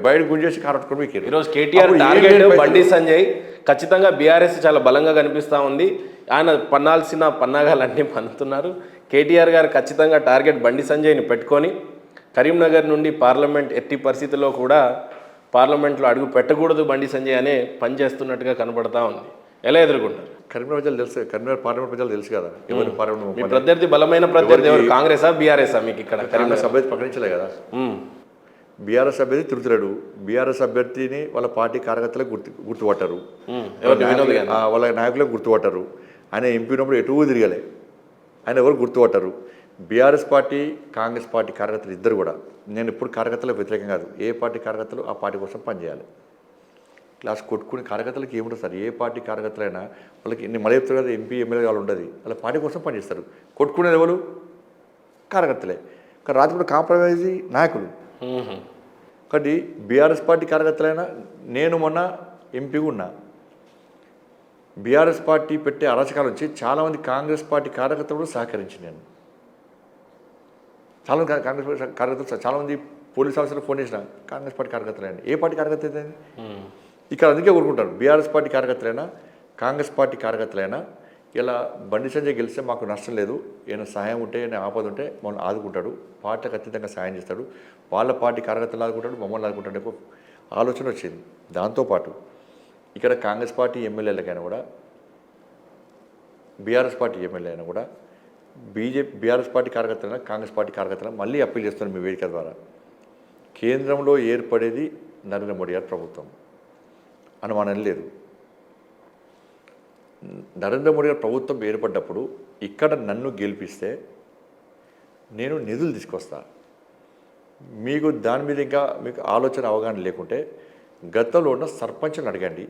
బయట గుంజేసి కారు పట్టుకొని మీకు. ఈరోజు కేటీఆర్ టార్గెట్ బండి సంజయ్ ఖచ్చితంగా బీఆర్ఎస్ చాలా బలంగా కనిపిస్తూ ఉంది. ఆయన పన్నాల్సిన పన్నాగాలన్నీ పన్నుతున్నారు. కేటీఆర్ గారు ఖచ్చితంగా టార్గెట్ బండి సంజయ్ని పెట్టుకొని కరీంనగర్ నుండి పార్లమెంట్ ఎట్టి పరిస్థితుల్లో కూడా పార్లమెంట్లో అడుగు పెట్టకూడదు బండి సంజయ్ అనే పనిచేస్తున్నట్టుగా కనబడతా ఉంది. ఎలా ఎదుర్కొంటారు? కరీంనగర్ ప్రజలు తెలుసు, కరీంనగర్ పార్లమెంట్ ప్రజలు తెలుసు కదా ఎవరు మీ పార్లమెంట్ ప్రత్యర్థి బలమైన ప్రత్యర్థి ఎవరు? కాంగ్రెసా బీఆర్ఎస్ఆ మీకు ఇక్కడ? కాంగ్రెస్ అభ్యర్థి ప్రకటించలే కదా. బీఆర్ఎస్ అభ్యర్థి తిరుగుతున్నాడు. బీఆర్ఎస్ అభ్యర్థిని వాళ్ళ పార్టీ కార్యకర్తలకు గుర్తుపట్టారు, వాళ్ళ నాయకులకు గుర్తుపట్టారు. ఆయన ఎంపీ ఉన్నప్పుడు ఎటు తిరగలే, ఆయన ఎవరు గుర్తుపట్టారు. బీఆర్ఎస్ పార్టీ కాంగ్రెస్ పార్టీ కార్యకర్తలు ఇద్దరు కూడా, నేను ఇప్పుడు కార్యకర్తలకు వ్యతిరేకం కాదు, ఏ పార్టీ కార్యకర్తలు ఆ పార్టీ కోసం పనిచేయాలి. క్లాస్ కొట్టుకునే కార్యకర్తలకు ఏముంటుంది సార్, ఏ పార్టీ కార్యకర్తలైనా వాళ్ళకి నేను మళ్ళీ చెప్తారు కదా, ఎంపీ ఎమ్మెల్యే వాళ్ళు ఉండదు, వాళ్ళ పార్టీ కోసం పనిచేస్తారు. కొట్టుకునేది ఎవరు? కార్యకర్తలే. కానీ రాత్రి కూడా కాంప్రమైజ్ నాయకులు. కాబట్టి బీఆర్ఎస్ పార్టీ కార్యకర్తలైనా, నేను మొన్న ఎంపీగా ఉన్నా, బీఆర్ఎస్ పార్టీ పెట్టే అరాచకాల నుంచి చాలామంది కాంగ్రెస్ పార్టీ కార్యకర్తలు సహకరించి నేను చాలామంది కాంగ్రెస్ కార్యకర్తలు, చాలామంది పోలీస్ ఆఫీసర్లు ఫోన్ చేసిన కాంగ్రెస్ పార్టీ కార్యకర్తలైనా, ఏ పార్టీ కార్యకర్త అయితే ఇక్కడ అందుకే కోరుకుంటారు. బీఆర్ఎస్ పార్టీ కార్యకర్తలైనా కాంగ్రెస్ పార్టీ కార్యకర్తలైనా ఇలా బండి సంజయ్ గెలిస్తే మాకు నష్టం లేదు, ఏమైనా సహాయం ఉంటే ఏమైనా ఆపద ఉంటే మమ్మల్ని ఆదుకుంటాడు, పార్టీలకు అత్యంతంగా సహాయం చేస్తాడు, వాళ్ళ పార్టీ కార్యకర్తలు ఆదుకుంటాడు, మమ్మల్ని ఆదుకుంటాడు ఆలోచన వచ్చింది. దాంతోపాటు ఇక్కడ కాంగ్రెస్ పార్టీ ఎమ్మెల్యేలకైనా కూడా, బీఆర్ఎస్ పార్టీ ఎమ్మెల్యే అయినా కూడా, బీఆర్ఎస్ పార్టీ కార్యకర్తలైనా కాంగ్రెస్ పార్టీ కార్యకర్తలైనా మళ్ళీ అప్పీల్ చేస్తున్నాను మీ వేదిక ద్వారా, కేంద్రంలో ఏర్పడేది నరేంద్ర మోడీ గారి ప్రభుత్వం, అనుమానం లేదు. నరేంద్ర మోడీ గారి ప్రభుత్వం ఏర్పడ్డప్పుడు ఇక్కడ నన్ను గెలిపిస్తే నేను నిధులు తీసుకొస్తా. మీకు దాని మీద ఇంకా మీకు ఆలోచన అవగాహన లేకుంటే గతంలో ఉన్న సర్పంచ్లను అడగండి,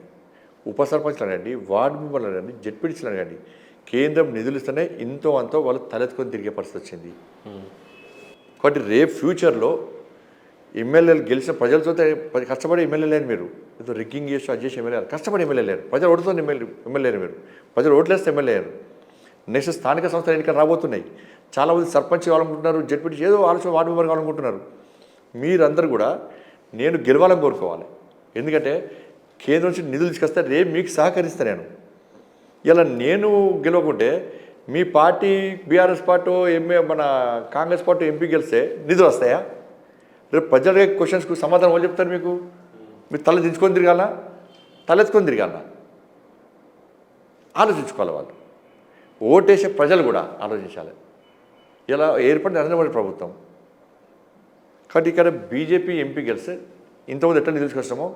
ఉప సర్పంచ్లు అడగండి, వార్డు మెంబర్లు అడగండి, జెడ్పీటీసీలు అడగండి, కేంద్రం నిధులు ఇస్తేనే ఇంతో అంతో వాళ్ళు తలెత్తుకొని తిరిగే పరిస్థితి వచ్చింది. కాబట్టి రేపు ఫ్యూచర్లో ఎమ్మెల్యేలు గెలిచిన ప్రజలతో కష్టపడి ఎమ్మెల్యే లేని మీరు, ఏదో రిగ్గింగ్ చేసి అది చేసి ఎమ్మెల్యే కష్టపడి ఎమ్మెల్యే లేరు, ప్రజలు ఓటుతో ఎమ్మెల్యే మీరు, ప్రజలు ఓట్లేస్తే ఎమ్మెల్యే అయ్యారు. నెక్స్ట్ స్థానిక సంస్థల ఎన్నికలు రాబోతున్నాయి, చాలామంది సర్పంచ్ కావాలనుకుంటున్నారు, జడ్పీటీ ఏదో ఆలోచన వార్డు మెంబర్ కావాలనుకుంటున్నారు. మీరందరూ కూడా నేను గెలవాలని కోరుకోవాలి. ఎందుకంటే కేంద్రం నుంచి నిధులు తీసుకొస్తే రేపు మీకు సహకరిస్తాను నేను. ఇలా నేను గెలవకుంటే మీ పార్టీ బీఆర్ఎస్ పార్టీ మన కాంగ్రెస్ పార్టీ ఎంపీ గెలిస్తే నిధులు వస్తాయా? రేపు ప్రజల క్వశ్చన్స్కు సమాధానం వాళ్ళు చెప్తారు మీకు? మీరు తల దించుకొని తిరగాల, తలెత్తుకొని తిరగాల, ఆలోచించుకోవాలి వాళ్ళు. ఓటేసే ప్రజలు కూడా ఆలోచించాలి. ఇలా ఏర్పడిన నరేంద్ర మోడీ ప్రభుత్వం. కాబట్టి ఇక్కడ బీజేపీ ఎంపీ గెలిస్తే ఇంతకుముందు ఎట్లా నిధులు తీసుకొస్తామో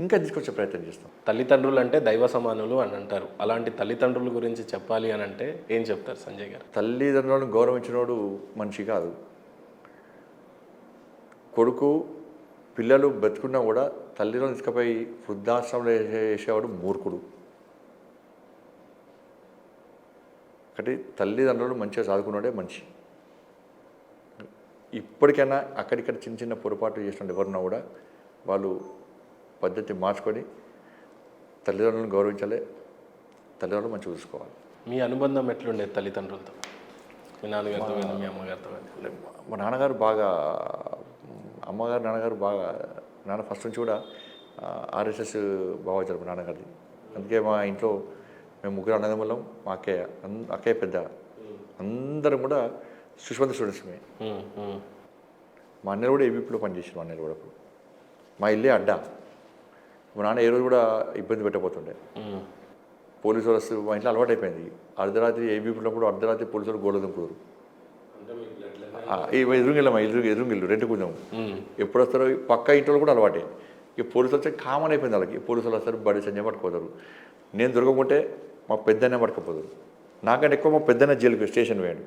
ఇంకా తీసుకొచ్చే ప్రయత్నం చేస్తాం. తల్లిదండ్రులు అంటే దైవ సమానులు అని అంటారు. అలాంటి తల్లిదండ్రుల గురించి చెప్పాలి అని అంటే ఏం చెప్తారు సంజయ్ గారు? తల్లిదండ్రులను గౌరవించినోడు మనిషి కాదు. కొడుకు పిల్లలు బతుకున్నా కూడా తల్లిదండ్రులను తీసుకుపోయి వృద్ధాశ్రమంలో వేసేవాడు మూర్ఖుడు. ఒకటి తల్లిదండ్రులు మంచిగా చదువుకున్నాడే మనిషి. ఇప్పటికైనా అక్కడిక్కడ చిన్న చిన్న పొరపాట్లు చేసినట్టు ఎవరున్నా కూడా వాళ్ళు పద్ధతి మార్చుకొని తల్లిదండ్రులను గౌరవించాలి, తల్లిదండ్రులు మంచిగా చూసుకోవాలి. మీ అనుబంధం ఎట్లుండేది తల్లిదండ్రులతో? మీ నాన్నగారితో కానీ మీ అమ్మగారితో కానీ? మా నాన్నగారు బాగా, అమ్మగారు నాన్నగారు బాగా, నాన్న ఫస్ట్ నుంచి కూడా ఆర్ఎస్ఎస్ భావించారు మా నాన్నగారిది. అందుకే మా ఇంట్లో మేము ముగ్గురు అన్నదమ్ములం, మా అక్కయ్య పెద్ద, అందరం కూడా సుష్మంత స్టూడెంట్స్. మా అన్నయ్య కూడా ఏబీపీలో పనిచేసారు. మా అన్నయ్య కూడా అప్పుడు మా ఇల్లే అడ్డా. మా నాన్న ఏ రోజు కూడా ఇబ్బంది పెట్టబోతుండే. పోలీసు వాళ్ళు వస్తే మా ఇంట్లో అలవాటు అయిపోయింది. అర్ధరాత్రి ఏబీపీలో అర్ధరాత్రి పోలీసు వాళ్ళు గోడ దింపుతారు. ఎదురుగిల్లమ్మా, ఎదురుగిల్లు రెంట్ కొంచెం ఎప్పుడు వస్తారో పక్క ఇంట్లో కూడా అలవాటే. ఇక పోలీసులు వస్తే కామన్ అయిపోయింది వాళ్ళకి. పోలీసులు వస్తారు, బడి సంజయ్ పట్టుకోతారు. నేను దొరకకుంటే మా పెద్దనే పట్టుకుపోతారు. నాకంటే ఎక్కువ మా పెద్దనే జైలుకి స్టేషన్ వేయండి.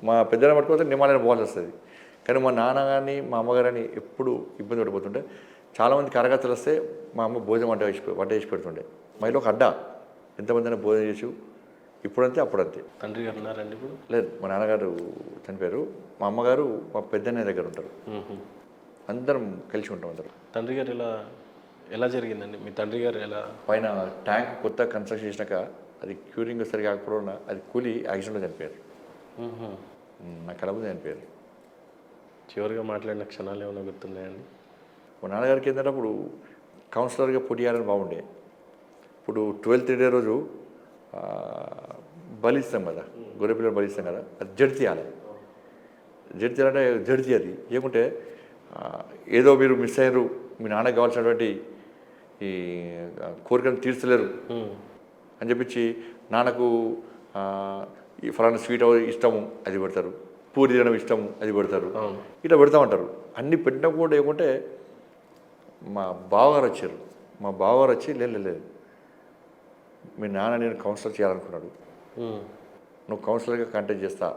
మా పెద్దనే పట్టుకోతే నిమాలైన పోవాల్సి వస్తుంది. కానీ మా నాన్న కానీ మా అమ్మగారని ఎప్పుడు ఇబ్బంది పడిపోతుంటే చాలామంది కార్యకర్తలు వస్తే మా అమ్మ భోజనం వంట వేసి పెడుతుండే. మా ఇంట్లో ఒక అడ్డా, ఎంతమంది అయినా భోజనం చేసి ఇప్పుడంతే అప్పుడంతే. తండ్రి గారు ఉన్నారండి ఇప్పుడు? లేదు, మా నాన్నగారు చనిపోయారు. మా అమ్మగారు మా పెద్దన్నయ్య దగ్గర ఉంటారు. అందరం కలిసి ఉంటాం అందరం. తండ్రి గారు ఎలా జరిగిందండి? మీ తండ్రి గారు ఎలా? పైన ట్యాంక్ కొత్త కన్స్ట్రక్షన్ చేసినాక అది క్యూరింగ్ సరిగా కాకపోవడం అది కూలి యాక్సిడెంట్లో చనిపోయారు. నా కళ ముందు చనిపోయారు. చివరిగా మాట్లాడిన క్షణాలు ఏమైనా గుర్తున్నాయండి? మా నాన్నగారికి ఏంటంటే అప్పుడు కౌన్సిలర్గా పోటీ చేయాలని బాగుండే. ఇప్పుడు 12th డే రోజు బలిస్తాం కదా, గొర్రె పిల్లలు బలిస్తాం కదా, అది జడ్జి తీయాలి. జడ్జి తీయాలంటే జడ్జి అది ఏముంటే ఏదో మీరు మిస్ అయ్యారు, మీ నాన్నకు కావాల్సినటువంటి ఈ కోరికను తీర్చలేరు అని చెప్పించి నాన్నకు ఆ, ఈ ఫలానా స్వీట్ ఇష్టము అది పెడతారు, పూరి తినడం ఇష్టము అది పెడతారు, ఇట్లా పెడతామంటారు. అన్నీ పెట్టినా కూడా ఏమంటే మా బావగారు వచ్చారు. మా బావగారు వచ్చి లేదు మీ నాన్న నేను కౌన్సిలర్ చేయాలనుకున్నాడు, నువ్వు కౌన్సిలర్గా కాంటాక్ట్ చేస్తా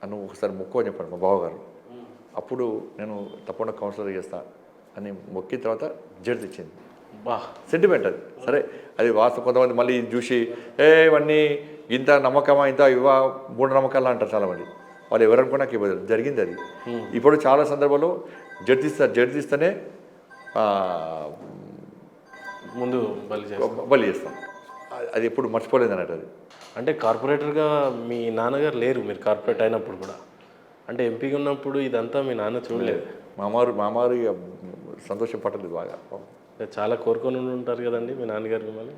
అని ఒకసారి మొక్కు అని చెప్పాడు మా బావగారు. అప్పుడు నేను తప్పకుండా కౌన్సిలర్ చేస్తా అని మొక్కిన తర్వాత జడ్జి ఇచ్చింది. బా సెంటిమెంట్ అది. సరే అది వాస్తవం. కొంతమంది మళ్ళీ ఇది చూసి ఇవన్నీ ఇంత నమ్మకమా ఇంత ఇవా మూఢనమ్మకాలు అంటారు చాలామంది. వాళ్ళు ఎవరనుకున్నా నాకు ఇవ్వదు, జరిగింది అది. ఇప్పుడు చాలా సందర్భాల్లో జడ్జిస్తేనే ముందు బలి చేస్తారు. బలి చేస్తాం. అది ఎప్పుడు మర్చిపోలేదు అన్నట్టు అది. అంటే కార్పొరేటర్గా మీ నాన్నగారు లేరు, మీరు కార్పొరేట్ అయినప్పుడు కూడా. అంటే ఎంపీగా ఉన్నప్పుడు ఇదంతా మీ నాన్న చూడలేదు. మామారు ఇక సంతోషం పట్టలేదు బాగా. చాలా కోరుకొని ఉంటారు కదండి మీ నాన్నగారు మిమ్మల్ని.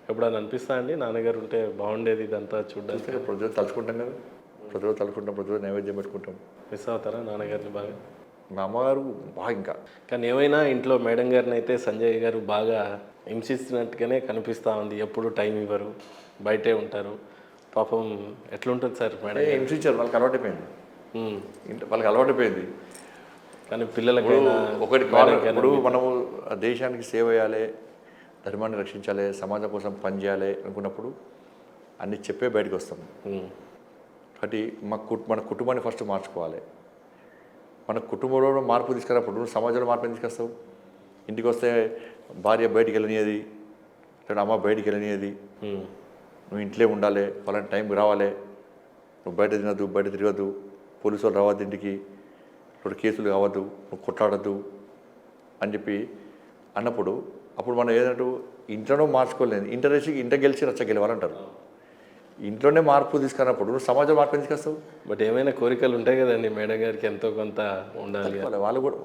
ఎప్పుడైనా అనిపిస్తా అండి నాన్నగారు ఉంటే బాగుండేది ఇదంతా చూడడానికి? ప్రతిరోజు తలుచుకుంటాం కదా, ప్రతిరోజు తలుచుకుంటాం, ప్రతిరోజు నైవేద్యం పెట్టుకుంటాం. మిస్ అవుతారా నాన్నగారిని బాగా? మా అమ్మగారు బాగా ఇంకా. కానీ ఏమైనా ఇంట్లో మేడం గారిని అయితే సంజయ్ గారు బాగా హింసిస్తున్నట్టుగానే కనిపిస్తూ ఉంది. ఎప్పుడు టైం ఇవ్వరు, బయటే ఉంటారు. పాపం ఎట్లుంటుంది సార్ మేడం? హింసించారు, వాళ్ళకి అలవాటైపోయింది. వాళ్ళకి అలవాటైపోయింది. కానీ పిల్లలకైనా ఒకటి ఇప్పుడు మనము దేశానికి సేవ చేయాలి, ధర్మాన్ని రక్షించాలి, సమాజం కోసం పనిచేయాలి అనుకున్నప్పుడు అన్ని చెప్పే బయటకు వస్తాం. కాబట్టి మన కుటుంబాన్ని ఫస్ట్ మార్చుకోవాలి. మన కుటుంబంలో మార్పు తీసుకున్నప్పుడు నువ్వు సమాజంలో మార్పు తీసుకొస్తావు. ఇంటికి వస్తే భార్య బయటికి వెళ్ళనియది, లేదా అమ్మ బయటికి వెళ్ళనియది, నువ్వు ఇంట్లో ఉండాలి, వాళ్ళని టైంకి రావాలి, నువ్వు బయట తినద్దు, బయట తిరగద్దు, పోలీసు వాళ్ళు రావద్దు ఇంటికి, ఇప్పుడు కేసులు కావద్దు, నువ్వు కొట్లాడద్దు అని చెప్పి అన్నప్పుడు అప్పుడు మనం ఏదంటూ ఇంట్లోనూ మార్చుకోలేదు. ఇంట గెలిచి రచ్చ గెలవాలంటారు. ఇంట్లోనే మార్పు తీసుకున్నప్పుడు నువ్వు సమాజం మార్పు తీసుకొస్తావు. బట్ ఏమైనా కోరికలు ఉంటాయి కదండి మేడం గారికి, ఎంతో కొంత ఉండాలి.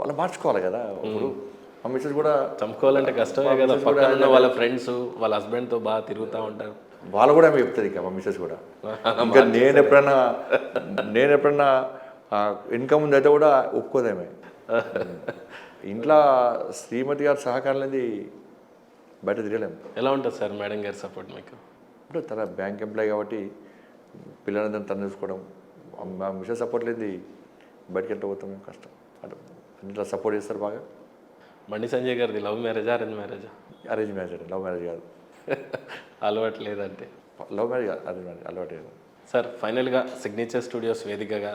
వాళ్ళు మార్చుకోవాలి కదా. ఇప్పుడు మా మిస్సెస్ కూడా చంపుకోవాలంటే కష్టమే కదా. పక్కన ఉన్న వాళ్ళ ఫ్రెండ్స్ వాళ్ళ హస్బెండ్తో బాగా తిరుగుతూ ఉంటారు. వాళ్ళు కూడా ఆమె చెప్తుంది ఇక మా మిస్సెస్ కూడా. ఇంకా నేను ఎప్పుడన్నా ఇన్కమ్ ఉంది అయితే కూడా ఒప్పుకోదేమే. ఇంట్లో శ్రీమతి గారి సహకారం అనేది బయట తిరగలేము. ఎలా ఉంటుంది సార్ మేడం గారి సపోర్ట్ మీకు? అంటే తన బ్యాంక్ ఎంప్లాయ్ కాబట్టి పిల్లలందరినీ తను చూసుకోవడం, మా మిస్సెస్ సపోర్ట్ లేదు బయటకి వెళ్తే పోతాం మేము కష్టం. అంటే అన్నిట్లో సపోర్ట్ చేస్తారు బాగా. బండి సంజయ్ గారిది లవ్ మ్యారేజా అరేంజ్ మ్యారేజా? అరేంజ్ మ్యారేజ్ అండి, లవ్ మ్యారేజ్ కాదు. అలవాటు లేదంటే? లవ్ మ్యారేజ్ కాదు, అరేంజ్ మ్యారేజ్ అలవాటు లేదు. సార్ ఫైనల్గా సిగ్నేచర్ స్టూడియోస్ వేదికగా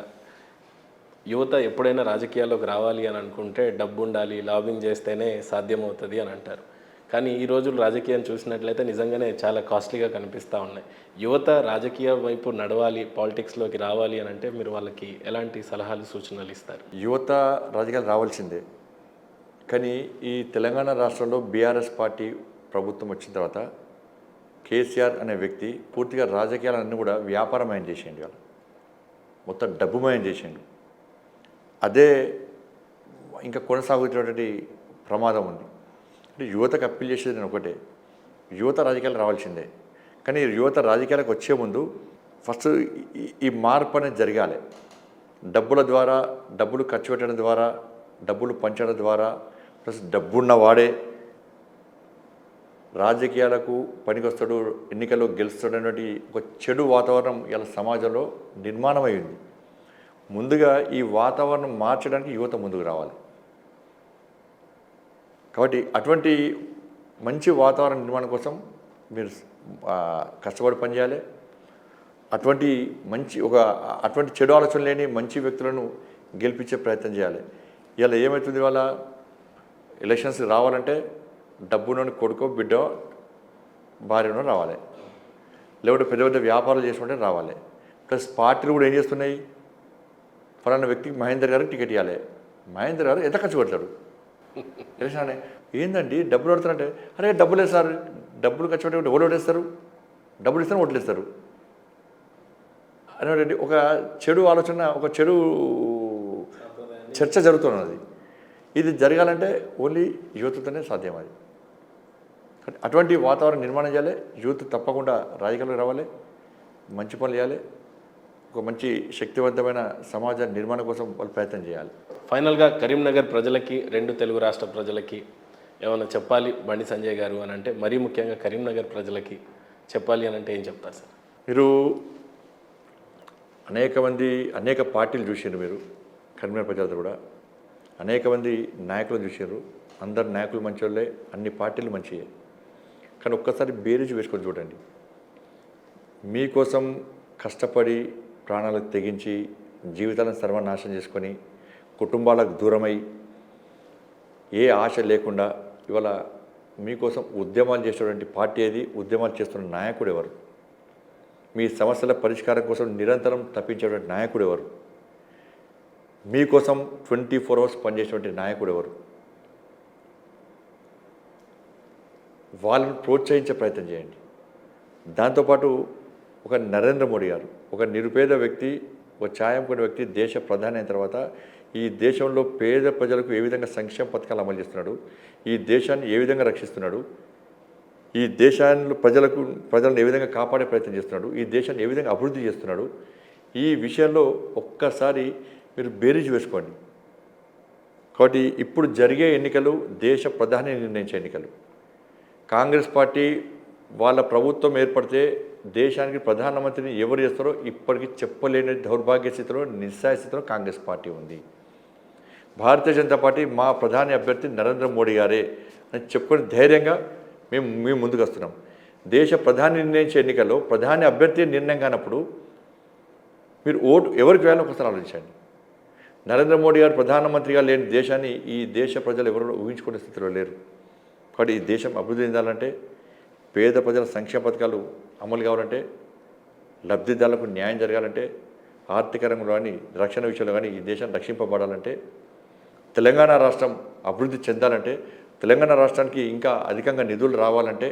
యువత ఎప్పుడైనా రాజకీయాల్లోకి రావాలి అని అనుకుంటే డబ్బు ఉండాలి, లాబింగ్ చేస్తేనే సాధ్యమవుతుంది అని అంటారు. కానీ ఈ రోజులు రాజకీయం చూసినట్లయితే నిజంగానే చాలా కాస్ట్లీగా కనిపిస్తూ ఉన్నాయి. యువత రాజకీయ వైపు నడవాలి, పాలిటిక్స్లోకి రావాలి అని అంటే మీరు వాళ్ళకి ఎలాంటి సలహాలు సూచనలు ఇస్తారు? యువత రాజకీయాలు రావాల్సిందే. కానీ ఈ తెలంగాణ రాష్ట్రంలో బీఆర్ఎస్ పార్టీ ప్రభుత్వం వచ్చిన తర్వాత కేసీఆర్ అనే వ్యక్తి పూర్తిగా రాజకీయాలన్నీ కూడా వ్యాపారమయం చేసేయండి, వాళ్ళు మొత్తం డబ్బుమయం చేసేయండి. అదే ఇంకా కొనసాగుతున్నటువంటి ప్రమాదం ఉంది. అంటే యువతకు అప్పీల్ చేసేది నేను ఒకటే, యువత రాజకీయాలు రావాల్సిందే. కానీ యువత రాజకీయాలకు వచ్చే ముందు ఫస్ట్ ఈ మార్పు అనేది జరగాలి. డబ్బుల ద్వారా, డబ్బులు ఖర్చు పెట్టడం ద్వారా, డబ్బులు పంచడం ద్వారా, ప్లస్ డబ్బున్న వాడే రాజకీయాలకు పనికొస్తాడు, ఎన్నికల్లో గెలుస్తాడు అనేటువంటి ఒక చెడు వాతావరణం ఇలా సమాజంలో నిర్మాణమైంది. ముందుగా ఈ వాతావరణం మార్చడానికి యువత ముందుకు రావాలి. కాబట్టి అటువంటి మంచి వాతావరణ నిర్మాణం కోసం మీరు కష్టపడి పనిచేయాలి. అటువంటి చెడు ఆలోచన లేని మంచి వ్యక్తులను గెలిపించే ప్రయత్నం చేయాలి. ఇలా ఏమవుతుంది, వాళ్ళ ఎలక్షన్స్ రావాలంటే డబ్బునోని కొడుకో బిడ్డో భార్యనో రావాలి, లేకపోతే పెద్ద పెద్ద వ్యాపారాలు చేసుకుంటే రావాలి. ప్లస్ పార్టీలు కూడా ఏం చేస్తున్నాయి, ఫలానా వ్యక్తికి మహేందర్ గారికి టికెట్ ఇవ్వాలి, మహేందర్ గారు ఎంత ఖర్చు పెడతాడు తెలిసిన ఏందండి డబ్బులు పెడతారంటే, అరే డబ్బులు వేస్తారు, డబ్బులు ఖర్చు పెట్టే ఓటు వేస్తారు, డబ్బులు ఇస్తారు ఓట్లు వేస్తారు అనేటువంటి ఒక చెడు ఆలోచన, ఒక చెడు చర్చ జరుగుతున్నది. ఇది జరగాలంటే ఓన్లీ యూత్తోనే సాధ్యం. అది అటువంటి వాతావరణం నిర్మాణం చేయాలి. యూత్ తప్పకుండా రాజకీయాలకు రావాలి, మంచి పనులు చేయాలి, ఒక మంచి శక్తివంతమైన సమాజ నిర్మాణం కోసం వాళ్ళు ప్రయత్నం చేయాలి. ఫైనల్గా కరీంనగర్ ప్రజలకి, 2 తెలుగు రాష్ట్ర ప్రజలకి ఏమైనా చెప్పాలి బండి సంజయ్ గారు అని అంటే, మరీ ముఖ్యంగా కరీంనగర్ ప్రజలకి చెప్పాలి అని అంటే ఏం చెప్తారు సార్? మీరు అనేక పార్టీలు చూసారు మీరు, కరీంనగర్ ప్రజలతో కూడా అనేక మంది నాయకులు చూసారు. అందరు నాయకులు మంచోళ్ళే, అన్ని పార్టీలు మంచివే. కానీ ఒక్కసారి బేరీజు వేసుకొని చూడండి. మీకోసం కష్టపడి ప్రాణాలకు తెగించి జీవితాలను సర్వనాశనం చేసుకొని కుటుంబాలకు దూరమై ఏ ఆశ లేకుండా ఇవాళ మీకోసం ఉద్యమాలు చేసేటువంటి పార్టీ ఏది, ఉద్యమాలు చేస్తున్న నాయకుడు ఎవరు, మీ సమస్యల పరిష్కారం కోసం నిరంతరం తప్పించేటువంటి నాయకుడు ఎవరు, మీకోసం 24 hours పనిచేసేటువంటి నాయకుడు ఎవరు? వాళ్ళని ప్రోత్సహించే ప్రయత్నం చేయండి. దాంతోపాటు ఒక నరేంద్ర మోడీ గారు, ఒక నిరుపేద వ్యక్తి, ఒక ఛాయంకున్న వ్యక్తి దేశ ప్రధాని అయిన తర్వాత ఈ దేశంలో పేద ప్రజలకు ఏ విధంగా సంక్షేమ పథకాలు అమలు చేస్తున్నాడు, ఈ దేశాన్ని ఏ విధంగా రక్షిస్తున్నాడు, ఈ దేశాన్ని ప్రజలను ఏ విధంగా కాపాడే ప్రయత్నం చేస్తున్నాడు, ఈ దేశాన్ని ఏ విధంగా అభివృద్ధి చేస్తున్నాడు, ఈ విషయంలో ఒక్కసారి మీరు బేరీజు వేసుకోండి. కాబట్టి ఇప్పుడు జరిగే ఎన్నికలు దేశ ప్రధాని నిర్ణయించే ఎన్నికలు. కాంగ్రెస్ పార్టీ వాళ్ళ ప్రభుత్వం ఏర్పడితే దేశానికి ప్రధానమంత్రిని ఎవరు చేస్తారో ఇప్పటికీ చెప్పలేని దౌర్భాగ్య స్థితిలో, నిస్సాయ స్థితిలో కాంగ్రెస్ పార్టీ ఉంది. భారతీయ జనతా పార్టీ మా ప్రధాని అభ్యర్థి నరేంద్ర మోడీ గారే అని చెప్పుకొని ధైర్యంగా మేము ముందుకు వస్తున్నాం. దేశ ప్రధాని నిర్ణయించే ఎన్నికల్లో ప్రధాని అభ్యర్థి నిర్ణయం కానప్పుడు మీరు ఓటు ఎవరికి వేయాలో ఒకసారి ఆలోచించండి. నరేంద్ర మోడీ గారు ప్రధానమంత్రిగా లేని దేశాన్ని ఈ దేశ ప్రజలు ఎవరు ఊహించుకునే స్థితిలో లేరు. కాబట్టి ఈ దేశం అభివృద్ధి చెందాలంటే, పేద ప్రజల సంక్షేమ పథకాలు అమలు కావాలంటే, లబ్ధిదారులకు న్యాయం జరగాలంటే, ఆర్థిక రంగంలో కానీ రక్షణ విషయంలో కానీ ఈ దేశం రక్షింపబడాలంటే, తెలంగాణ రాష్ట్రం అభివృద్ధి చెందాలంటే, తెలంగాణ రాష్ట్రానికి ఇంకా అధికంగా నిధులు రావాలంటే,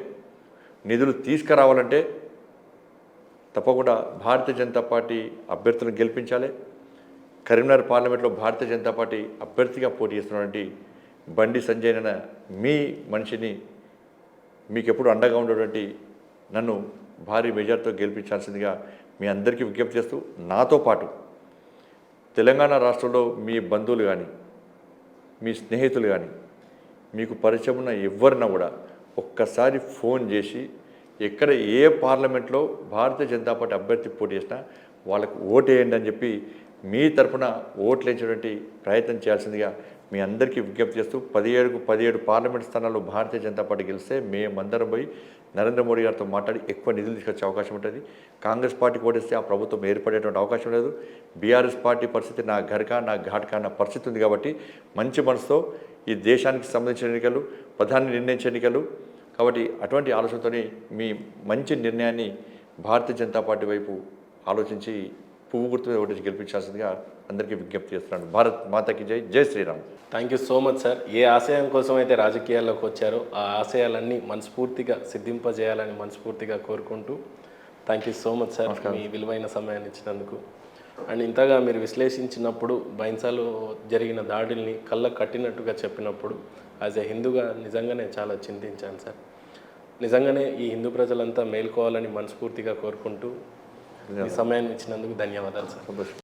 నిధులు తీసుకురావాలంటే తప్పకుండా భారతీయ జనతా పార్టీ అభ్యర్థులను గెలిపించాలి. కరీంనగర్ పార్లమెంట్లో భారతీయ జనతా పార్టీ అభ్యర్థిగా పోటీ చేస్తున్నటువంటి బండి సంజయ్ అన్న మీ మనిషిని, మీకు ఎప్పుడు అండగా ఉండేటువంటి నన్ను భారీ మెజార్టీతో గెలిపించాల్సిందిగా మీ అందరికీ విజ్ఞప్తి చేస్తూ, నాతో పాటు తెలంగాణ రాష్ట్రంలో మీ బంధువులు కానీ మీ స్నేహితులు కానీ మీకు పరిచయం ఉన్న ఎవరినా కూడా ఒక్కసారి ఫోన్ చేసి ఎక్కడ ఏ పార్లమెంట్లో భారతీయ జనతా పార్టీ అభ్యర్థి పోటీ చేసినా వాళ్ళకు ఓటు వేయండి అని చెప్పి మీ తరఫున ఓట్లు వేయించేటువంటి ప్రయత్నం చేయాల్సిందిగా మీ అందరికీ విజ్ఞప్తి చేస్తూ, 17 పార్లమెంట్ స్థానాల్లో భారతీయ జనతా పార్టీ గెలిస్తే మేమందరం పోయి నరేంద్ర మోడీ గారితో మాట్లాడి ఎక్కువ నిధులు తీసుకొచ్చే అవకాశం ఉంటుంది. కాంగ్రెస్ పార్టీకి ఓటేస్తే ఆ ప్రభుత్వం ఏర్పడేటువంటి అవకాశం లేదు. బీఆర్ఎస్ పార్టీ పరిస్థితి నా ఘర్కా నా ఘాట్కా అన్న పరిస్థితి ఉంది. కాబట్టి మంచి మనసుతో ఈ దేశానికి సంబంధించిన ఎన్నికలు, ప్రధాని నిర్ణయించే ఎన్నికలు కాబట్టి అటువంటి ఆలోచనతోని మీ మంచి నిర్ణయాన్ని భారతీయ జనతా పార్టీ వైపు ఆలోచించి పువ్వు గుర్తు మీద ఓటేసి గెలిపించాల్సిందిగా అందరికీ విజ్ఞప్తి చేస్తున్నాను. భారత్ మాతాకి జై, జై Shriram. Thank you so much sir. ఏ ఆశయం కోసం అయితే రాజకీయాల్లోకి వచ్చారో ఆ ఆశయాలన్నీ మనస్ఫూర్తిగా సిద్ధింపజేయాలని మనస్ఫూర్తిగా కోరుకుంటూ thank you so much sir మీ విలువైన సమయాన్ని ఇచ్చినందుకు. అండ్ ఇంతగా మీరు విశ్లేషించినప్పుడు బైన్సాలో జరిగిన దాడుల్ని కళ్ళ కట్టినట్టుగా చెప్పినప్పుడు యాజ్ ఎ హిందూగా నిజంగానే చాలా చింతించాను సార్. నిజంగానే ఈ హిందూ ప్రజలంతా మేల్కోవాలని మనస్ఫూర్తిగా కోరుకుంటూ ఈ సమయాన్ని ఇచ్చినందుకు ధన్యవాదాలు సార్.